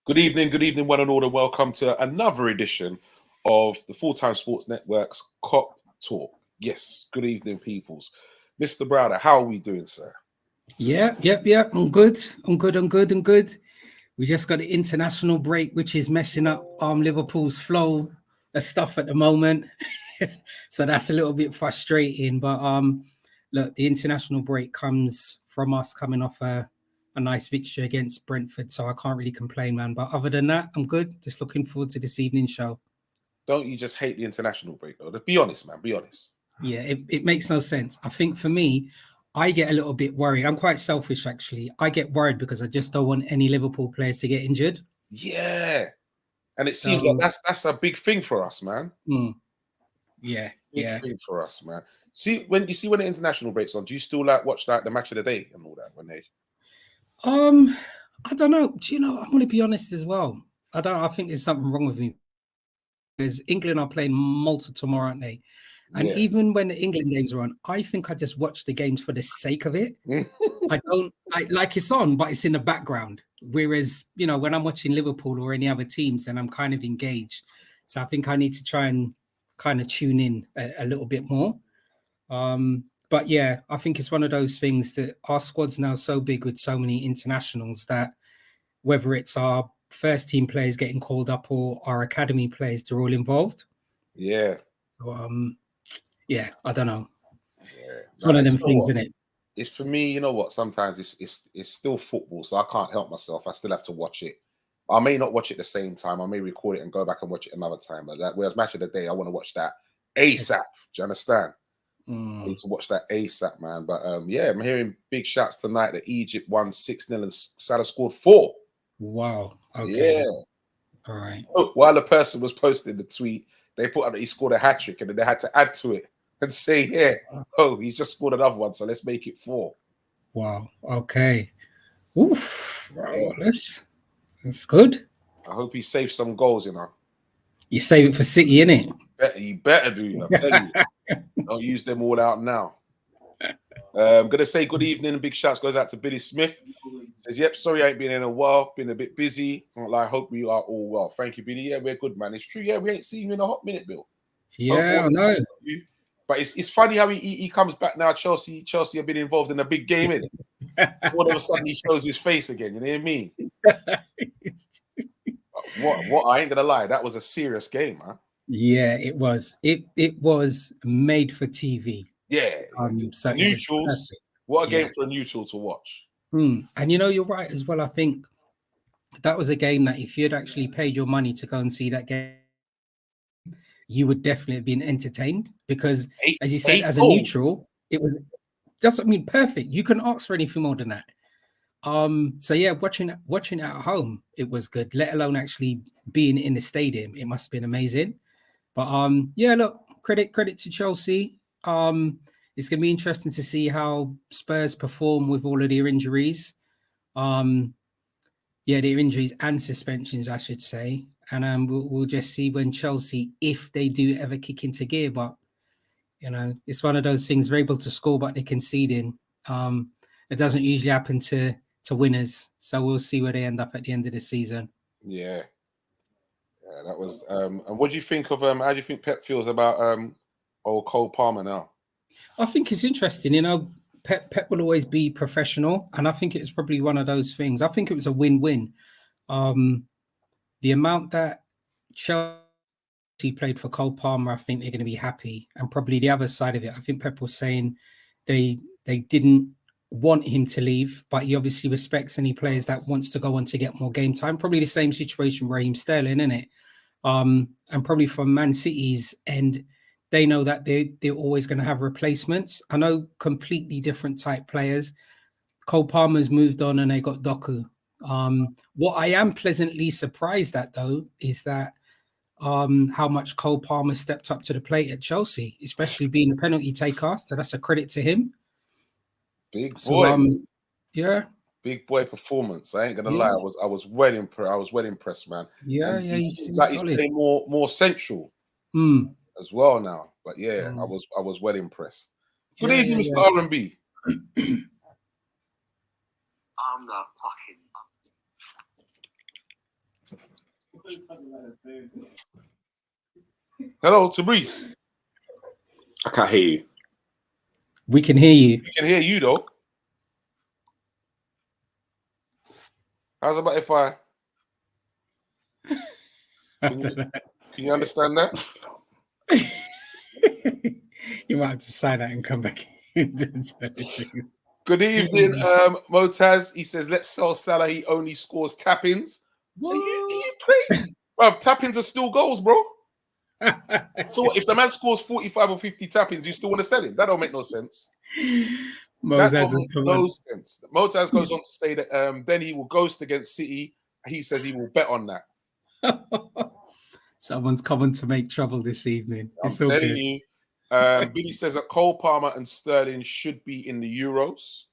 Good evening, one and all, and welcome to another edition of the Full-Time Sports Network's Cop Talk. Yes, good evening, peoples. Mr. Browder, how are we doing, sir? Yep. I'm good. We just got the international break, which is messing up Liverpool's flow of stuff at the moment. So that's a little bit frustrating. But look, the international break comes from us coming off a nice victory against Brentford. So I can't really complain, man. But other than that, I'm good. Just looking forward to this evening's show. Don't you just hate the international break, though? Be honest, man. Be honest. Yeah, it makes no sense. I think for me, I get a little bit worried. I'm quite selfish, actually. I get worried because I just don't want any Liverpool players to get injured. Yeah. And it seems like that's a big thing for us, man. Yeah. Big thing for us, man. When the international breaks on, do you still watch the match of the day and all that when they? I don't know. Do you know? I'm going to be honest as well. I think there's something wrong with me because England are playing Malta tomorrow, aren't they? And even when the England games are on, I think I just watch the games for the sake of it. I don't like it's on, but it's in the background. Whereas, when I'm watching Liverpool or any other teams, then I'm kind of engaged. So I think I need to try and kind of tune in a little bit more. But yeah, I think it's one of those things that our squad's now so big with so many internationals that whether it's our first team players getting called up or our academy players, they're all involved. Yeah. So, yeah, I don't know. Yeah. It's one of them things, isn't it? It's for me, you know what? Sometimes it's still football, so I can't help myself. I still have to watch it. I may not watch it at the same time. I may record it and go back and watch it another time. But whereas match of the day, I want to watch that ASAP. Do you understand? I need to watch that ASAP, man. But yeah, I'm hearing big shouts tonight that Egypt won 6-0 and Salah scored 4. Wow. Okay. Yeah. All right. While the person was posting the tweet, they put up that he scored a hat-trick and then they had to add to it and say, he's just scored another one, so let's make it 4. Wow. Okay. Oof. Yeah. That's good. I hope he saves some goals, You save it for City, innit? You better do, I tell you. Don't use them all out now. I'm going to say good evening and big shouts goes out to Billy Smith. Says, yep, sorry I ain't been in a while. Been a bit busy. I hope we are all well. Thank you, Billy. Yeah, we're good, man. It's true. Yeah, we ain't seen you in a hot minute, Bill. Yeah, I know. But it's funny how he comes back now. Chelsea have been involved in a big game, innit? All of a sudden he shows his face again. You know what I mean? What? I ain't gonna lie. That was a serious game, man. Yeah, it was. It was made for TV. Yeah. So neutrals. What a game for a neutral to watch. And you're right as well. I think that was a game that if you had actually paid your money to go and see that game, you would definitely have been entertained because, as you said, as a neutral, it was just, perfect. You couldn't ask for anything more than that. So yeah, watching it at home, it was good. Let alone actually being in the stadium, it must have been amazing. But yeah, look, credit to Chelsea. It's gonna be interesting to see how Spurs perform with all of their injuries. Yeah, their injuries and suspensions, I should say. And we'll just see when Chelsea, if they do ever kick into gear. But it's one of those things. They're able to score, but they're conceding. It doesn't usually happen to winners. So we'll see where they end up at the end of the season. Yeah, that was. And what do you think of? How do you think Pep feels about old Cole Palmer now? I think it's interesting. Pep will always be professional, and I think it's probably one of those things. I think it was a win-win. The amount that Chelsea played for Cole Palmer, I think they're going to be happy. And probably the other side of it, I think Pep was saying they didn't want him to leave, but he obviously respects any players that wants to go on to get more game time. Probably the same situation Raheem Sterling, isn't it? And probably from Man City's end, they know that they're always going to have replacements. I know completely different type players. Cole Palmer's moved on and they got Doku. What I am pleasantly surprised at, though, is that how much Cole Palmer stepped up to the plate at Chelsea, especially being a penalty taker. So that's a credit to him. Big boy. Yeah. Big boy performance. I ain't gonna lie. I was well impressed. I was well impressed, man. Yeah, and he's playing more central as well now. But yeah, I was well impressed. Good evening, Mr. R&B. I'm the fucking. Hello, Tabrice. I can't hear you. We can hear you. We can hear you though. How's about if I? Can you understand that? You might have to sign out and come back in. Good evening, Motaz. He says, let's sell Salah. He only scores tap-ins. Are you crazy? Bro, tap-ins are still goals, bro. So if the man scores 45 or 50 tap-ins, you still want to sell him? That don't make no sense. That don't make no sense. Motaz goes on to say that then he will ghost against City. He says he will bet on that. Someone's coming to make trouble this evening. I'm telling you. Billy says that Cole Palmer and Sterling should be in the Euros.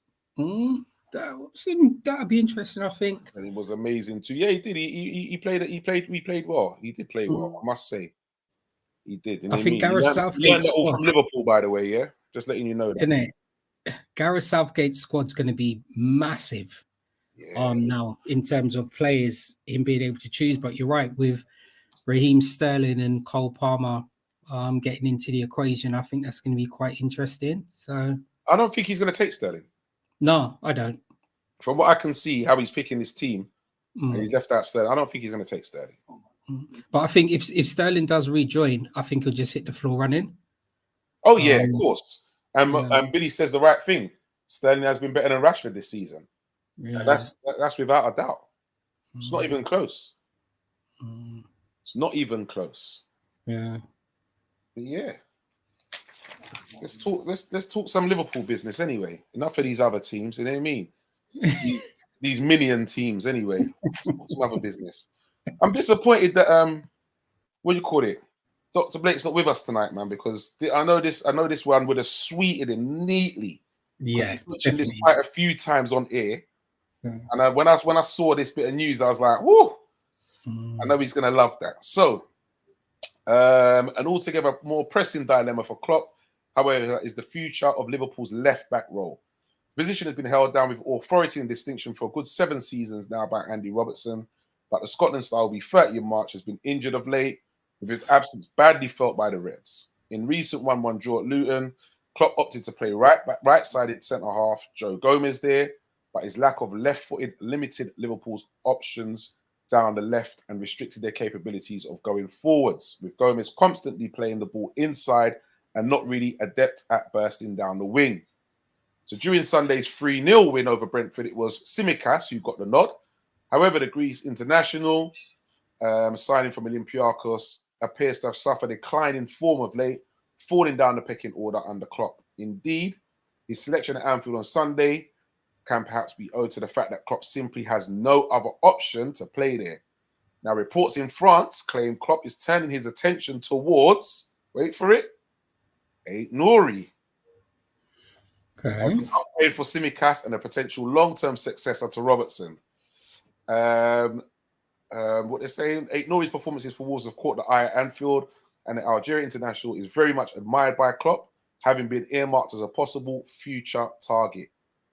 That'd be interesting, I think. And it was amazing too. Yeah, he did. We played well. He did play well, I must say. He did. And I think Gareth Southgate's learned that all from Liverpool, by the way, yeah? Just letting you know that. Isn't it? Gareth Southgate's squad's going to be massive now in terms of players, him being able to choose. But you're right, with Raheem Sterling and Cole Palmer getting into the equation, I think that's going to be quite interesting. So I don't think he's going to take Sterling. No, I don't. From what I can see, how he's picking his team, and he's left out Sterling, I don't think he's going to take Sterling. But I think if Sterling does rejoin, I think he'll just hit the floor running. Oh, yeah, of course. And Billy says the right thing. Sterling has been better than Rashford this season. Yeah. And that's without a doubt. It's not even close. It's not even close. Yeah. But yeah. Let's talk some Liverpool business anyway. Enough of these other teams, you know what I mean? these minion teams anyway. Let's talk some other business. I'm disappointed that what do you call it? Dr. Blake's not with us tonight, man, because I know this one would have sweeted him neatly. Yeah, he's mentioned this quite a few times on air. Yeah. And when I saw this bit of news, I was like, whoo, I know he's gonna love that. So an altogether more pressing dilemma for Klopp, however, is the future of Liverpool's left-back role. The position has been held down with authority and distinction for a good 7 seasons now by Andy Robertson, but the Scotland star will be 30 in March, has been injured of late, with his absence badly felt by the Reds. In recent 1-1 draw at Luton, Klopp opted to play right-sided centre-half Joe Gomez there, but his lack of left-footed limited Liverpool's options down the left and restricted their capabilities of going forwards, with Gomez constantly playing the ball inside and not really adept at bursting down the wing. So during Sunday's 3-0 win over Brentford, it was Tsimikas who got the nod. However, the Greece international, signing from Olympiacos, appears to have suffered a decline in form of late, falling down the pecking order under Klopp. Indeed, his selection at Anfield on Sunday can perhaps be owed to the fact that Klopp simply has no other option to play there. Now, reports in France claim Klopp is turning his attention towards, wait for it, Aït-Nouri. Okay. As an upgrade for Tsimikas and a potential long-term successor to Robertson. What they're saying, Aït-Nouri's performances for Wolves have caught the eye at Anfield, and the Algeria international is very much admired by Klopp, having been earmarked as a possible future target.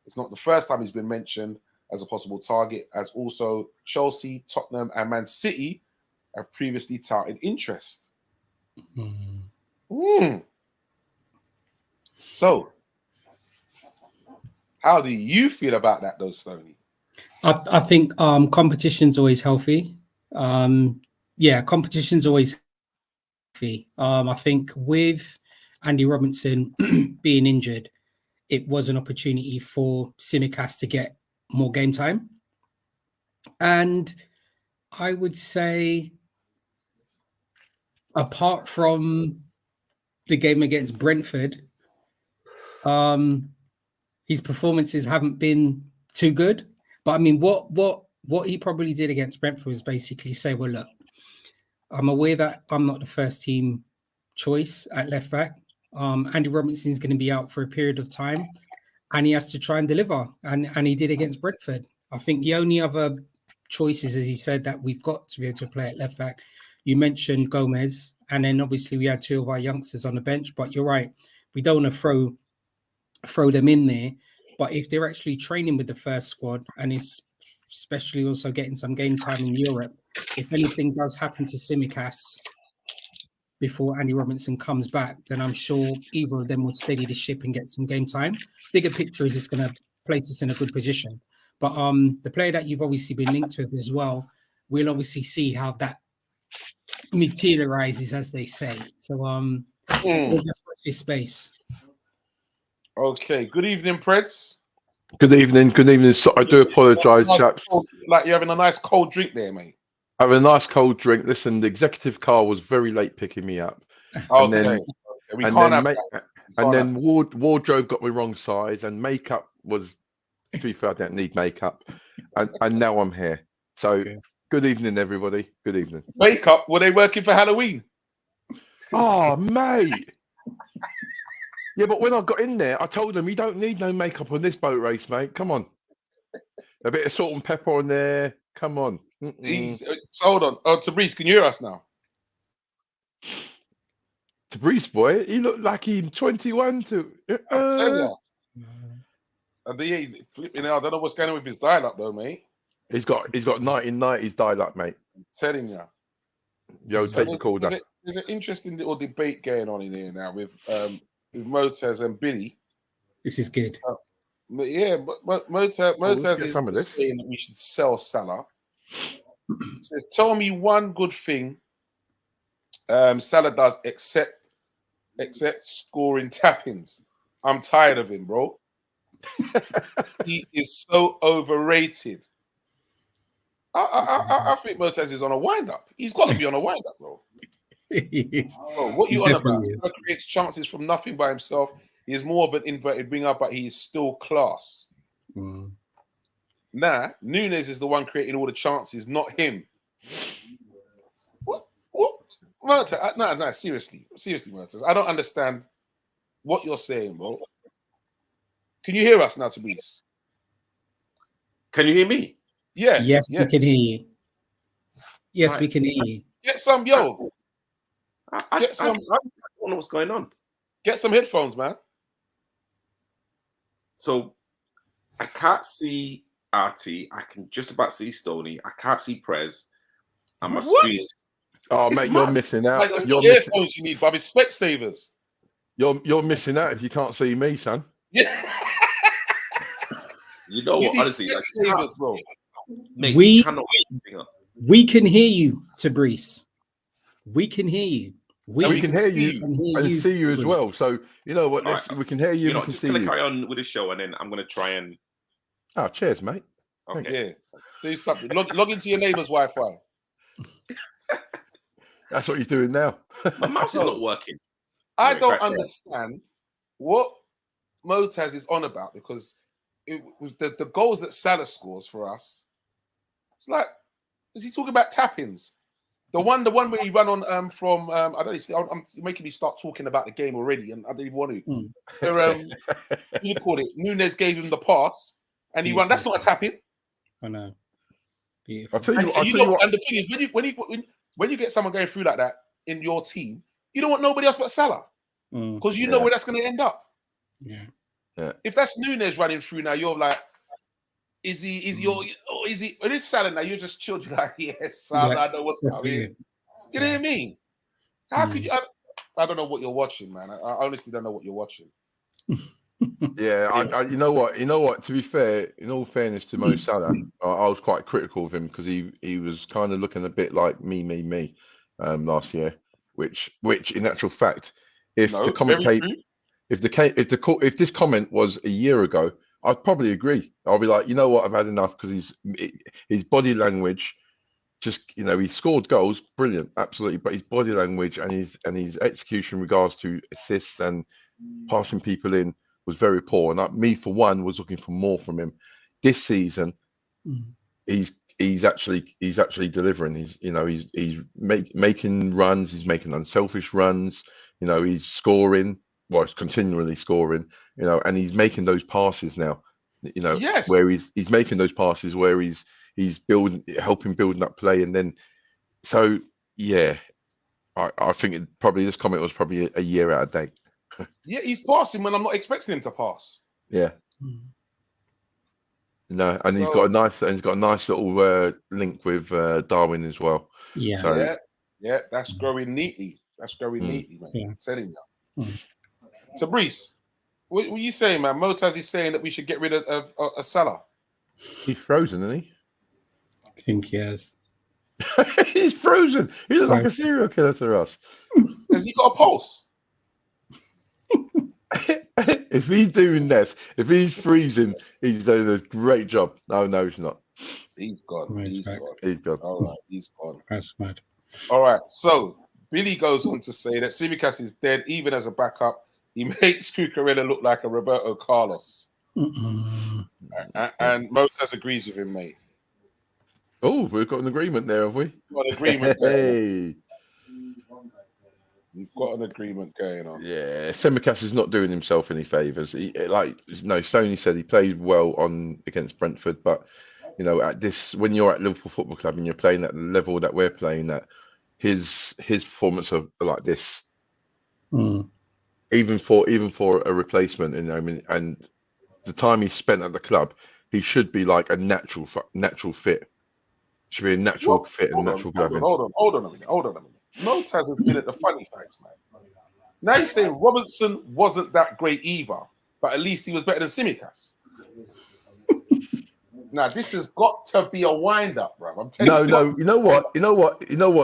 It's not the first time he's been mentioned as a possible target, as also Chelsea, Tottenham, and Man City have previously touted interest. So, how do you feel about that, though, Stoney? I think competition's always healthy. Competition's always healthy. I think with Andy Robertson being injured, it was an opportunity for Tsimikas to get more game time. And I would say, apart from the game against Brentford, his performances haven't been too good. But I mean, what he probably did against Brentford was basically say, well, look, I'm aware that I'm not the first team choice at left back. Andy Robertson is going to be out for a period of time, and he has to try and deliver. And he did against Brentford. I think the only other choices, as he said, that we've got to be able to play at left back, you mentioned Gomez, and then obviously we had 2 of our youngsters on the bench. But you're right, we don't want to throw them in there. But if they're actually training with the first squad and it's especially also getting some game time in Europe. If anything does happen to Tsimikas before Andy Robinson comes back, then I'm sure either of them will steady the ship and get some game time. Bigger picture is just going to place us in a good position. But the player that you've obviously been linked with as well, we'll obviously see how that materializes, as they say. So we'll just watch this space. Okay. Good evening, Preds. Good evening. Good evening. So, I do apologise, chaps. Like you're having a nice cold drink there, mate. Have a nice cold drink. Listen, the executive car was very late picking me up. Okay. And then wardrobe got me wrong size, and makeup was, to be fair, I don't need makeup. And now I'm here. So Good evening, everybody. Good evening. Makeup? Were they working for Halloween? Oh, mate. Yeah, but when I got in there, I told them, you don't need no makeup on this boat race, mate. Come on. A bit of salt and pepper on there. Come on. Hold on. Oh, Tabriz, can you hear us now? Tabriz, boy, he looked like he's 21 to... I tell you. I don't know what's going on with his dial-up, though, mate. He's got 1990s dial-up, mate. I'm telling you. Yo, take the call down. There's an interesting little debate going on in here now with Motaz and Billy. This is good. Motaz is saying that we should sell Salah. Says, tell me one good thing Salah does except scoring tap-ins. I'm tired of him, bro. He is so overrated. I think Motaz is on a wind-up. He's got to be on a wind-up, bro. Oh, what you on about? He creates chances from nothing by himself. He is more of an inverted winger, but he is still class. Nah, Nunes is the one creating all the chances, not him. What? Motaz, no, seriously, Motaz. I don't understand what you're saying, bro. Can you hear us now, Tabriz? Can you hear me? Yeah. Yes, we can hear you. Yes, right. We can hear you. Get some, yo. I don't know what's going on. Get some headphones, man. So I can't see RT. I can just about see Stoney. I can't see Prez. And my screen. Oh, mate, you're missing out. Like, you're earphones you need, Bobby. Specsavers. You're missing out if you can't see me, son. Yeah. You know what? Honestly, Specsavers, bro. Mate, we can hear you, Tabriz. We can hear you. We can hear you and see you as well. So you know what? We can hear you. Just gonna carry on with the show, and then I'm gonna try and. Oh, cheers, mate. Okay. Yeah. Do something. Log into your neighbour's Wi-Fi. That's what he's doing now. My mouse is not working. I don't understand what Motaz is on about, because the goals that Salah scores for us, it's like, is he talking about tap-ins? The one where he ran on from I don't know. I'm making me start talking about the game already, and I didn't even want to. Where, you call it? Nunes gave him the pass, and he ran. That's not a tap-in. I know. I'll tell you. And the thing is, when you get someone going through like that in your team, you don't want nobody else but Salah, because you know where that's going to end up. Yeah. If that's Nunes running through now, you're like, when it's Salah now, you're just chilled. You're like, yes, Salah, I know what's happening. You know what I mean? How could you? I don't know what you're watching, man. I honestly don't know what you're watching. Yeah, you know what? To be fair, in all fairness to Mo Salah, I was quite critical of him because he was kind of looking a bit like me last year. Which in actual fact, if this comment was a year ago, I'd probably agree. I'll be like, you know what, I've had enough, because his body language, just, you know, he scored goals, brilliant, absolutely, but his body language and his execution in regards to assists and passing people in was very poor. And me, for one, was looking for more from him. This season, he's actually delivering. He's making runs. He's making unselfish runs. You know, he's scoring. Well, he's continually scoring. You know, and he's making those passes now. You know, where he's making those passes where he's helping building up play, and then so yeah, I think this comment was probably a year out of date. Yeah, he's passing when I'm not expecting him to pass. Yeah. No, and he's So- got a nice little link with Darwin as well. Yeah. So Yeah, that's growing neatly. That's growing neatly, man. Yeah. I'm telling you. Mm. So, Brees, what are you saying, man? Motaz is saying that we should get rid of Salah. he's frozen, isn't he? I think he has. He's frozen. He looks like Right. a serial killer to us. Has he got a pulse? If he's doing this, if he's freezing, he's doing a great job. No, he's not. He's gone. Right, He's back. gone. He's gone. All right, he's gone. That's mad. All right. So Billy goes on to say that Simicas is dead, even as a backup. He makes Cucurella look like a Roberto Carlos. And Motaz agrees with him, mate. Oh, we've got an agreement there, have we? Got an agreement going on. Hey. We've got an agreement going on. Yeah, Simicas is not doing himself any favours. Stoney said he played well against Brentford, but at this, when you're at Liverpool Football Club and you're playing at the level that we're playing at, his performance are like this. Even for a replacement, and the time he spent at the club, he should be like a natural fit. Should be a natural fit and natural gloving. Hold on a minute. Motaz has been at the funny facts, man. Now you're saying Robertson wasn't that great either, but at least he was better than Simicas. Now this has got to be a wind-up, bro. I'm telling you. No. You know what?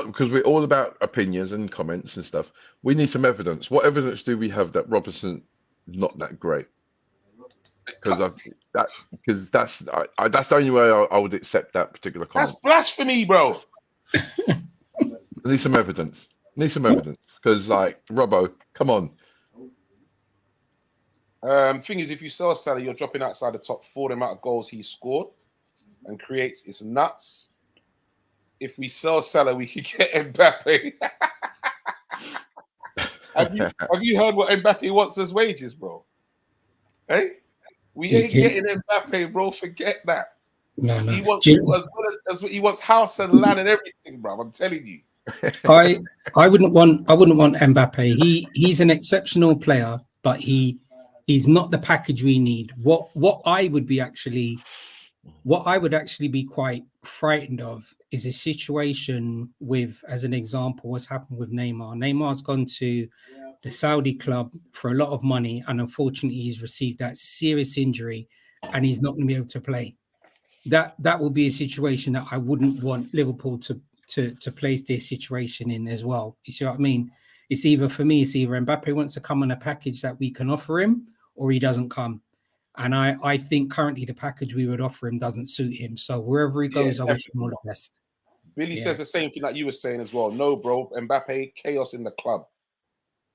Because we're all about opinions and comments and stuff. We need some evidence. What evidence do we have that Robertson is not that great? Because that's the only way I would accept that particular comment. That's blasphemy, bro. I need some evidence. Because Robbo, come on. Thing is, if you sell Salah, you're dropping outside the top 4. The amount of goals he scored and creates is nuts. If we sell Salah, we could get Mbappe. Have you heard what Mbappe wants as wages, bro? Hey, we ain't getting Mbappe, bro. Forget that. No. He wants he wants house and land and everything, bro. I'm telling you. I wouldn't want Mbappe. He's an exceptional player, but he's not the package we need. What I would actually be quite frightened of is a situation with, as an example, what's happened with Neymar. Neymar's gone to the Saudi club for a lot of money, and unfortunately he's received that serious injury and he's not going to be able to play. That will be a situation that I wouldn't want Liverpool to place their situation in as well. You see what I mean? It's either Mbappe wants to come on a package that we can offer him, or he doesn't come. And I think currently the package we would offer him doesn't suit him. So wherever he goes, I wish him all the best. Billy says the same thing that you were saying as well. No, bro, Mbappe, chaos in the club.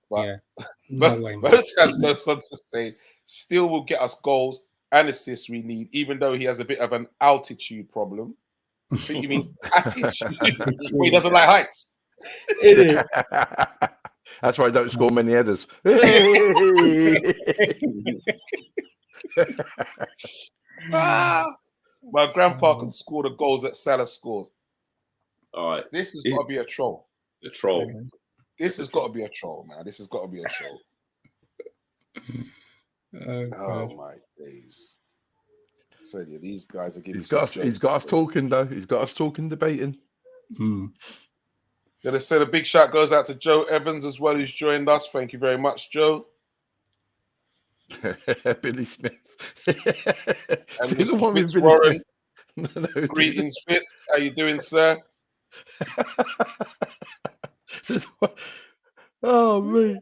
But, no way. Motaz goes on to say, still will get us goals and assists we need, even though he has a bit of an altitude problem. I think you mean attitude. Well, he doesn't like heights. That's why I don't score many headers. My grandpa can score the goals that Salah scores. All right. This has got to be a troll. The troll. This has got to be a troll, man. This has got to be a troll. Oh my days. I tell you, these guys are giving. He's got us talking though. He's got us talking, debating. Gonna say a big shout goes out to Joe Evans as well, who's joined us. Thank you very much, Joe. Billy Smith. And Mr. Fitz Warren. No, greetings, Fitz. How you doing, sir? Oh man.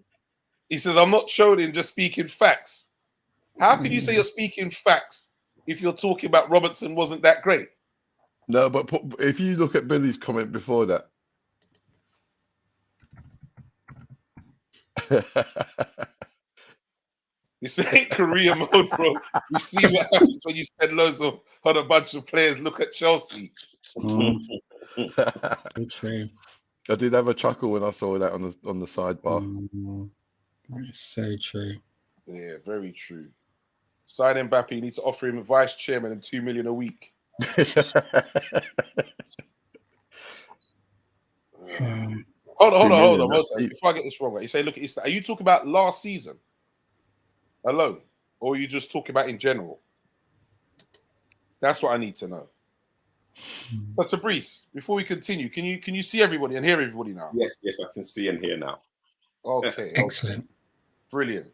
He says, I'm not trolling, just speaking facts. How can you say you're speaking facts if you're talking about Robertson wasn't that great? No, but if you look at Billy's comment before that. This ain't Korea mode, bro. You see what happens when you spend loads on a bunch of players. Look at Chelsea. So true. I did have a chuckle when I saw that on the sidebar. It's so true. Yeah, very true. Sign Mbappe, you need to offer him a vice chairman and $2 million a week. Hold on. Before I get this wrong, right? You say, look, are you talking about last season alone, or are you just talking about in general? That's what I need to know. But Fabrice, before we continue, can you see everybody and hear everybody now? Yes, I can see and hear now. Okay. Excellent. Brilliant.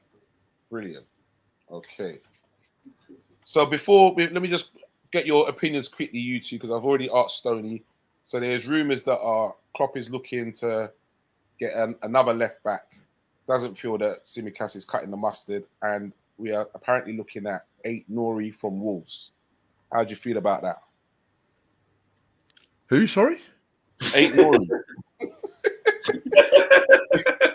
Okay. So let me just get your opinions quickly, you two, because I've already asked Stoney. So there's rumours that Klopp is looking to get another left back. Doesn't feel that Tsimikas is cutting the mustard, and we are apparently looking at 8 Nori from Wolves. How do you feel about that? Who? Sorry. 8 Nori.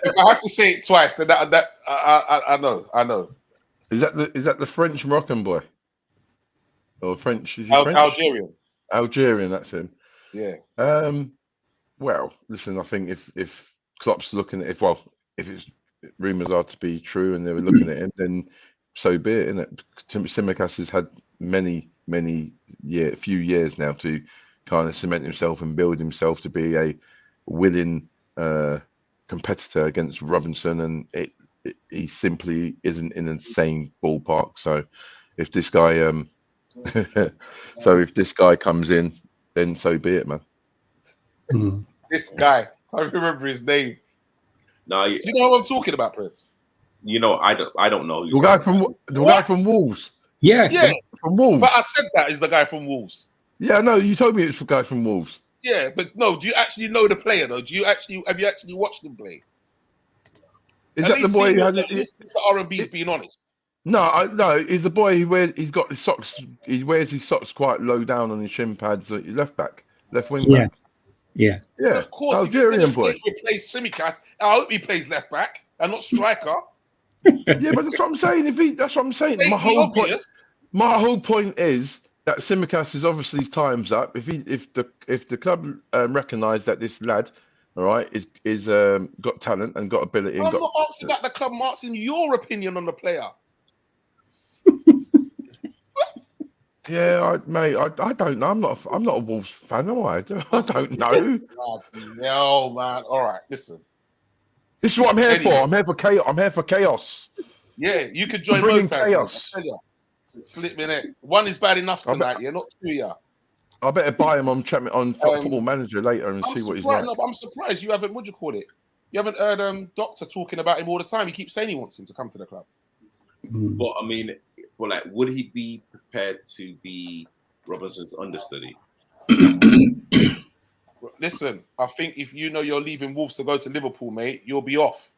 If I have to say it twice, then I know. Is that the French Moroccan boy? Or French? Is he French? Algerian. Algerian. That's him. Yeah. Well, listen. I think if Klopp's looking at if it's rumours are to be true and they were looking at him, then so be it. Innit? Tsimikas has had few years now to kind of cement himself and build himself to be a willing competitor against Robinson, and he simply isn't in the same ballpark. So if this guy comes in, then so be it, man. This guy, I remember his name. No, Do you know what I'm talking about, Prince? I don't know. The guy from Wolves. Yeah. From Wolves. But I said that is the guy from Wolves. Yeah, no, you told me it's the guy from Wolves. Yeah, but no, do you actually know the player though? Have you actually watched him play? Is that the boy who had it? Mr. R&B's being honest. No, he's the boy he's got his socks. He wears his socks quite low down on his shin pads. Left wing back. Yeah. But of course, Algerian boy. Replace Tsimikas. I hope he plays left back and not striker. Yeah, but that's what I'm saying. That's what I'm saying. My whole point is that Tsimikas is obviously his time's up. If the club recognise that this lad, all right, is got talent and got ability. I'm not asking about the club. I'm asking your opinion on the player. Yeah, mate, I don't know. I'm not a Wolves fan, am I? I don't know. No, man. All right, listen. This is what I'm here for. I'm here for chaos. I'm here for chaos. Yeah, you could join bringing Motown, chaos. Flip me neck. One is bad enough tonight. You're not two, yeah. I better buy him on Football Manager later and see what he's like. No, I'm surprised you haven't. What do you call it? You haven't heard Doctor talking about him all the time. He keeps saying he wants him to come to the club. But I mean, would he be prepared to be Robinson's understudy? Listen, I think if you know you're leaving Wolves to go to Liverpool, mate, you'll be off.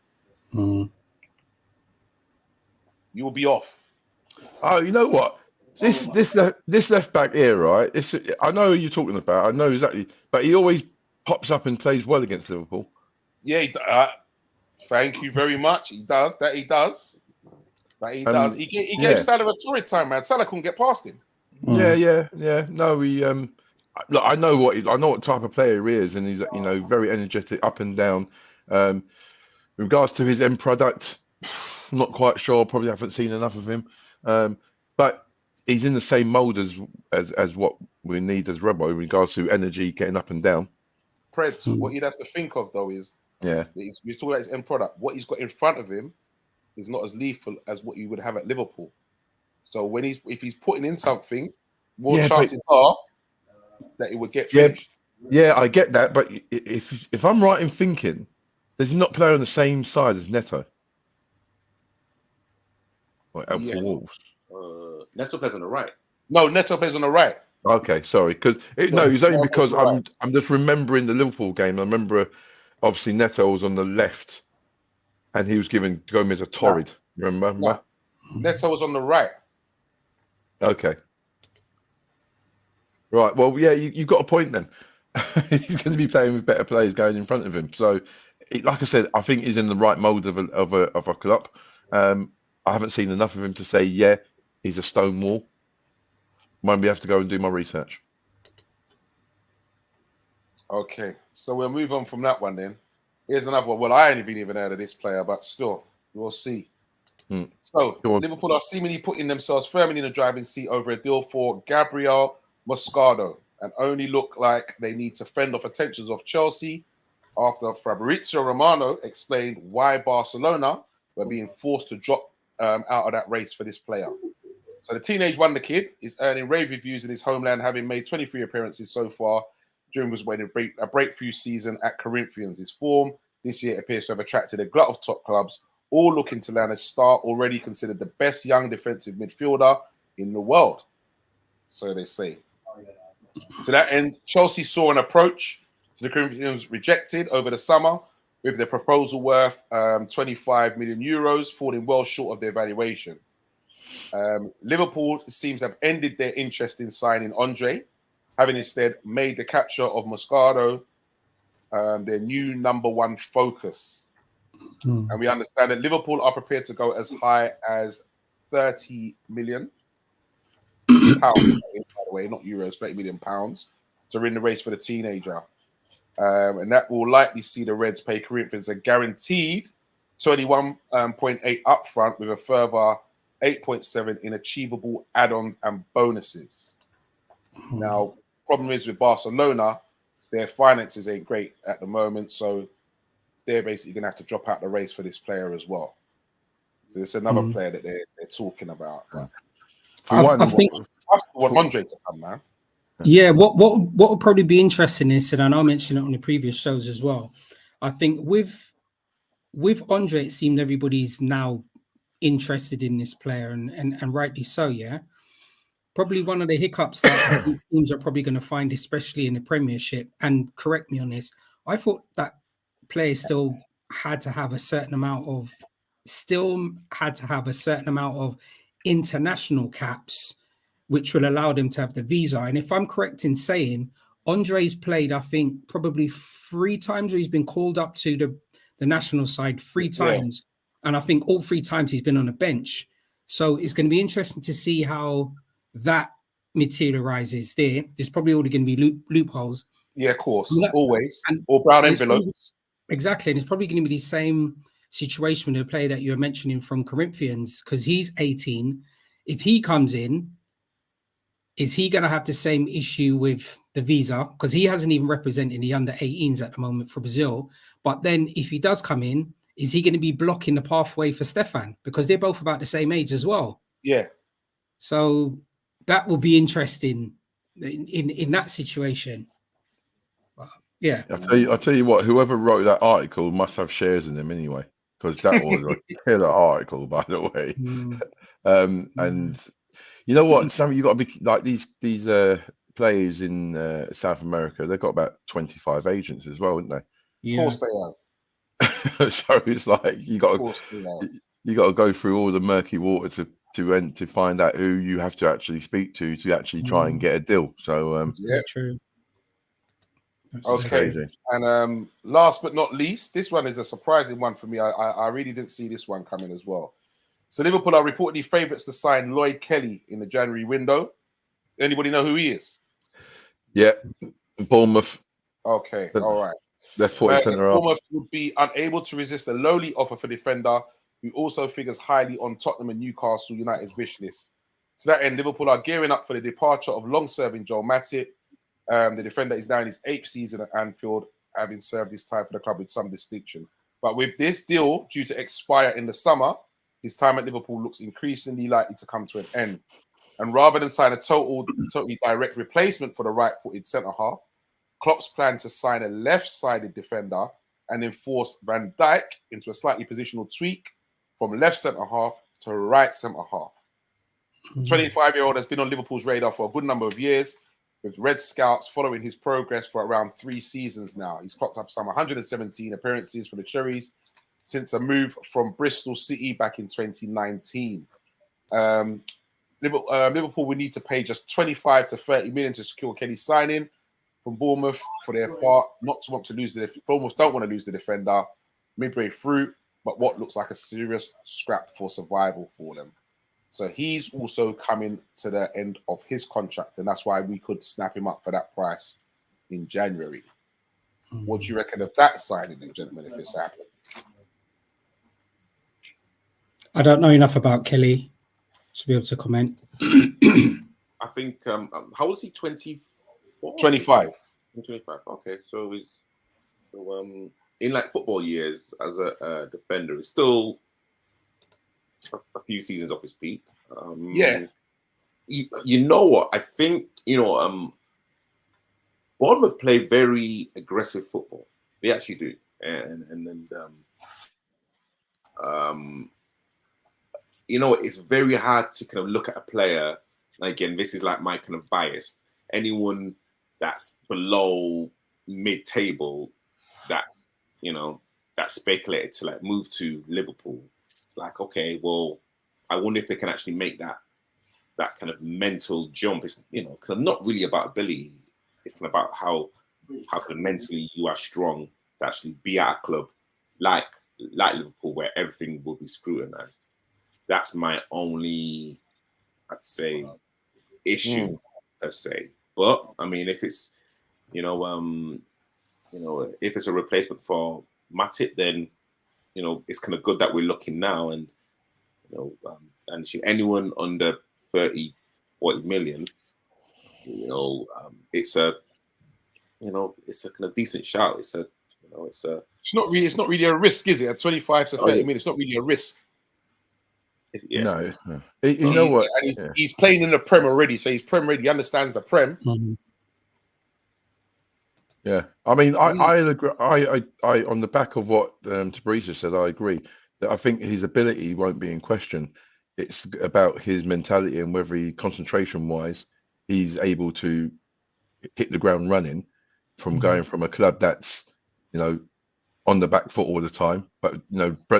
You'll be off. Oh, you know what? This left back here, right? I know who you're talking about. I know exactly, but he always pops up and plays well against Liverpool. Yeah, thank you very much. He does. He does. He gave Salah a torrid time, man. Salah couldn't get past him. Yeah. No, look, I know what type of player he is, and he's very energetic, up and down. In regards to his end product, I'm not quite sure. Probably haven't seen enough of him, but he's in the same mould as what we need as Rebo in regards to energy, getting up and down. Preds, what you'd have to think of though is, we're talking about his end product. What he's got in front of him is not as lethal as what you would have at Liverpool. So if he's putting in something, more chances are that it would get finished. Yeah, I get that, but if I'm right in thinking, does he not play on the same side as Neto? For Wolves. Neto plays on the right. No, Neto plays on the right. Okay, sorry, because it's only because I'm just remembering the Liverpool game. I remember obviously Neto was on the left, and he was giving Gomez a torrid. Remember? No. Neto was on the right. Okay. Right. Well, yeah, you got a point then. He's going to be playing with better players going in front of him. So, like I said, I think he's in the right mold of a club. I haven't seen enough of him to say, he's a stone wall. Might have to go and do my research. Okay, so we'll move on from that one then. Here's another one. Well, I ain't even heard of this player, but still, we'll see. So, Liverpool are seemingly putting themselves firmly in the driving seat over a deal for Gabriel Moscardo, and only look like they need to fend off attentions of Chelsea after Fabrizio Romano explained why Barcelona were being forced to drop out of that race for this player. So the teenage wonder kid is earning rave reviews in his homeland, having made 23 appearances so far during his a breakthrough season at Corinthians. His form this year appears to have attracted a glut of top clubs, all looking to land a star, already considered the best young defensive midfielder in the world. So they say. To that end, Chelsea saw an approach to the Corinthians rejected over the summer, with their proposal worth 25 million euros, falling well short of their valuation. Liverpool seems to have ended their interest in signing Andre, having instead made the capture of Moscardo their new number one focus. And we understand that Liverpool are prepared to go as high as 30 million pounds, by the way, not euros, 30 million pounds to win the race for the teenager. And that will likely see the Reds pay Corinthians a guaranteed 21.8 upfront with a further 8.7 in achievable add-ons and bonuses. Now, problem is with Barcelona, their finances ain't great at the moment, so they're basically going to have to drop out the race for this player as well. So it's another player that they're talking about. I think I still want Andre to come, man. Yeah, what would probably be interesting is, and I mentioned it on the previous shows as well. I think with Andre, it seemed everybody's now interested in this player, and rightly so. Yeah, probably one of the hiccups that I think teams are probably going to find, especially in the Premiership. And correct me on this, I thought that players still had to have a certain amount of international caps, which will allow them to have the visa. And if I'm correct in saying, Andre's played, I think, probably 3 times, or he's been called up to the national side 3 times. And I think all 3 times he's been on a bench. So it's going to be interesting to see how that materializes there. There's probably already going to be loopholes. Yeah, of course. Always. Or brown envelopes. Exactly. And it's probably going to be the same situation with the player that you were mentioning from Corinthians, because he's 18. If he comes in, is he going to have the same issue with the visa? Because he hasn't even represented the under 18s at the moment for Brazil. But then if he does come in, is he going to be blocking the pathway for Stefan? Because they're both about the same age as well. Yeah. So that will be interesting in that situation. But yeah. I'll tell you what, whoever wrote that article must have shares in them anyway, because that was a killer article, by the way. And you know what? Some of you got to be like these players in South America. They've got about 25 agents as well, haven't they? Yeah. Of course they have. So it's like you got to go through all the murky water to find out who you have to actually speak to actually try and get a deal. So yeah, true. Okay. Crazy. And last but not least, this one is a surprising one for me. I really didn't see this one coming as well. So Liverpool are reportedly favourites to sign Lloyd Kelly in the January window. Anybody know who he is? Yeah, Bournemouth. Okay, all right. Left footed centre half. Bournemouth would be unable to resist a lowly offer for defender who also figures highly on Tottenham and Newcastle United's wish list. To that end, Liverpool are gearing up for the departure of long-serving Joel Matip. The defender is now in his 8th season at Anfield, having served his time for the club with some distinction. But with this deal due to expire in the summer, his time at Liverpool looks increasingly likely to come to an end. And rather than sign a totally direct replacement for the right-footed centre-half, Klopp's plan to sign a left-sided defender and then force Van Dijk into a slightly positional tweak from left centre-half to right centre-half. The 25-year-old has been on Liverpool's radar for a good number of years, with Red Scouts following his progress for around 3 seasons now. He's clocked up some 117 appearances for the Cherries since a move from Bristol City back in 2019. Liverpool will need to pay just 25 to 30 million to secure Kelly's signing from Bournemouth for their part. Bournemouth don't want to lose the defender midway through, but what looks like a serious scrap for survival for them. So he's also coming to the end of his contract, and that's why we could snap him up for that price in January. What do you reckon of that signing, gentlemen, if it's happened? I don't know enough about Kelly to be able to comment. I think, how old is he? 24? 25. 25. Okay, so he's in like football years as a defender. He's still a few seasons off his peak. Yeah. you know what? I think Bournemouth play very aggressive football. They actually do, and it's very hard to kind of look at a player. Again, this is like my kind of bias. Anyone that's below mid-table, that's speculated to like move to Liverpool. It's like, okay, well, I wonder if they can actually make that kind of mental jump. It's kind of not really about ability. It's kind of about how kind of mentally you are strong to actually be at a club like Liverpool, where everything will be scrutinized. That's my only, I'd say, issue per se. But I mean, if it's if it's a replacement for Matip, then it's kind of good that we're looking now, and and anyone under 30, 40 million, it's a kind of decent shout. It's not really a risk, is it? At 25 to 30 million, it's not really a risk. Yeah. No. You know what? And he's playing in the Prem already, so he's Prem ready. He understands the Prem. Mm-hmm. Yeah, I mean, I agree. I on the back of what Teresa said, I agree that I think his ability won't be in question. It's about his mentality and whether he, concentration-wise, he's able to hit the ground running from going from a club that's, on the back foot all the time. But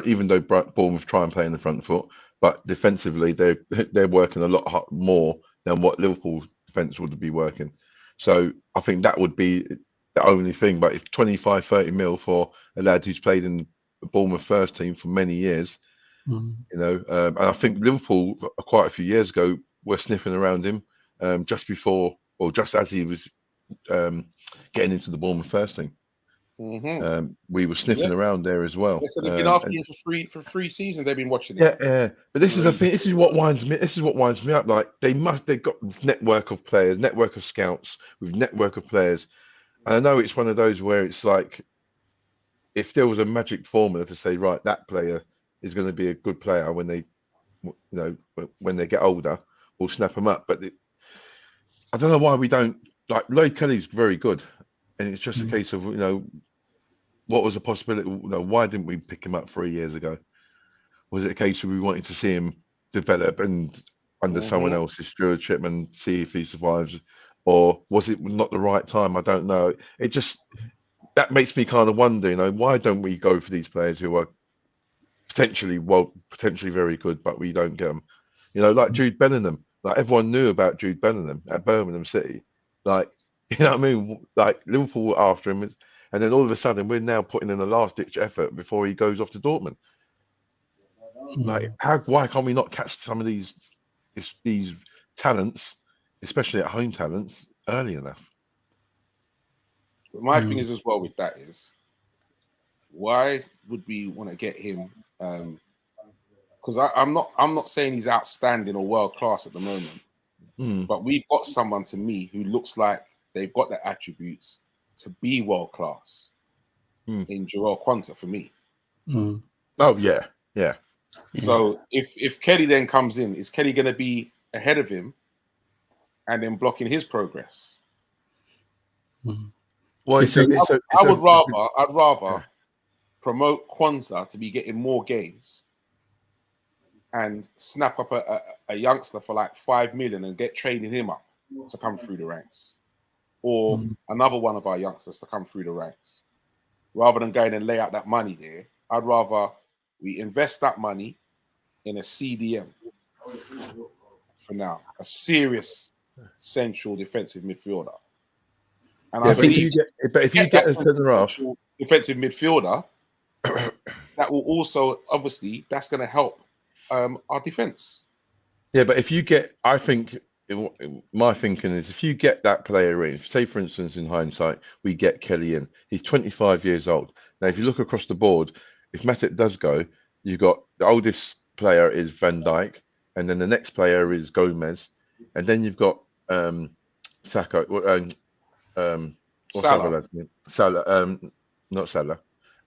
even though Bournemouth try and play in the front foot, but defensively they're working a lot more than what Liverpool defense would be working. So I think that would be the only thing. But if 25, 30 mil for a lad who's played in the Bournemouth first team for many years, and I think Liverpool quite a few years ago were sniffing around him just before or just as he was getting into the Bournemouth first team. We were sniffing around there as well. So they've been after him for 3 seasons. They've been watching it. Yeah. But this is the thing. This is what winds me up. Like they've got network of players, network of scouts with network of players. And I know it's one of those where it's like, if there was a magic formula to say, right, that player is going to be a good player when they, when they get older, we'll snap them up. But I don't know why we don't. Like Lloyd Kelly's very good, and it's just a case of what was the possibility? Why didn't we pick him up 3 years ago? Was it a case of we wanted to see him develop and under someone else's stewardship and see if he survives, or was it not the right time? I don't know. It just that makes me kind of wonder. Why don't we go for these players who are potentially very good, but we don't get them? Like Jude Bellingham. Like everyone knew about Jude Bellingham at Birmingham City. Like, what I mean? Like Liverpool were after him, and then all of a sudden we're now putting in a last-ditch effort before he goes off to Dortmund. Like, why can't we not catch some of these talents, especially at home talents, early enough? But my thing is as well with that is, why would we want to get him? Because I'm not saying he's outstanding or world class at the moment, but we've got someone to me who looks like they've got the attributes to be world class in Jarrell Quansah for me. Oh yeah. So if Kelly then comes in, is Kelly going to be ahead of him and then blocking his progress? Well, I'd rather promote Quansah to be getting more games and snap up a youngster for like 5 million and get training him up to come through the ranks, or another one of our youngsters to come through the ranks, rather than going and lay out that money there. I'd rather we invest that money in a CDM for now, a serious central defensive midfielder. And I think if you get a centre half defensive midfielder, that will also obviously that's going to help our defense. Yeah, but if you get, I think my thinking is if you get that player in, say for instance in hindsight we get Kelly in, he's 25 years old. Now if you look across the board, if Matip does go, you've got the oldest player is Van Dijk, and then the next player is Gomez, and then you've got Saka, Salah. Salah, not Salah.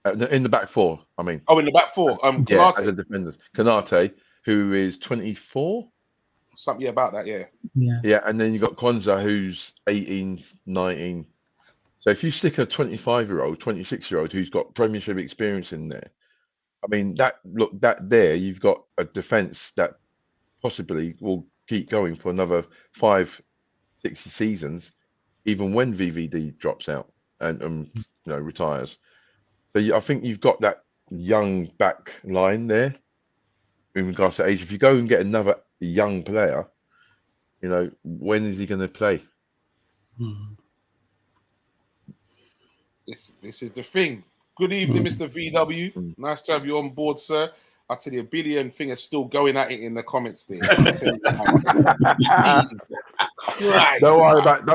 In the back four, I mean. Oh, in the back four, yeah, as a defender. Konate, who is 24. Something about that, yeah. Yeah, and then you got Konza, who's 18, 19. So if you stick a 25-year-old, 26-year-old who's got Premiership experience in there, I mean, that there, you've got a defence that possibly will keep going for another 5, 6 seasons, even when VVD drops out and retires. So I think you've got that young back line there in regards to age. If you go and get another young player, when is he going to play? This is the thing. Good evening, Mr. VW. Nice to have you on board, sir. I tell you, a billion thing is still going at it in the comments there. Don't worry about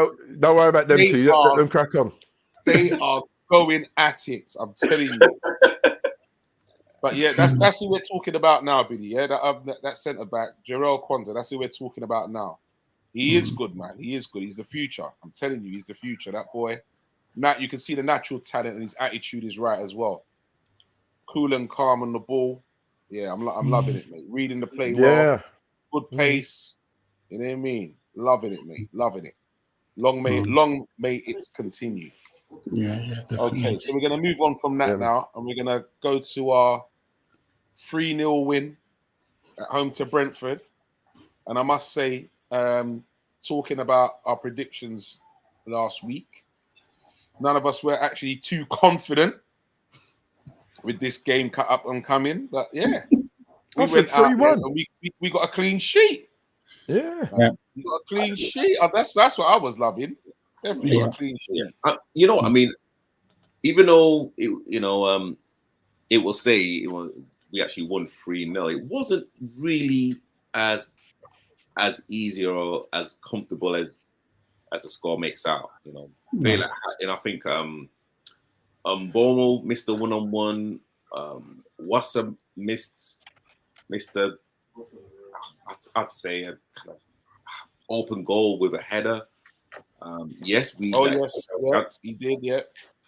them two. Let them crack on. They are going at it. I'm telling you. But yeah, that's who we're talking about now, Billy. Yeah, that centre back, Jarell Konza. That's who we're talking about now. He is good, man. He is good. He's the future. I'm telling you, he's the future. That boy. Nat, you can see the natural talent and his attitude is right as well. Cool and calm on the ball. Yeah, I'm loving it, mate. Reading the play well. Good pace. You know what I mean? Loving it, mate. Loving it. Long may it continue. Yeah, definitely. Okay, so we're going to move on from that now, and we're going to go to our 3-0 win at home to Brentford. And I must say, talking about our predictions last week, none of us were actually too confident with this game cut up and coming. But yeah, we went out there and we got a clean sheet. Yeah. We got a clean sheet. That's what I was loving. Definitely got a clean sheet. I mean, even though it will say we actually won 3-0, it wasn't really as easy or as comfortable as the score makes out. I think Bomo missed the 1-on-1. Wassa missed I'd say a kind of open goal with a header. Yes, he did. Yeah.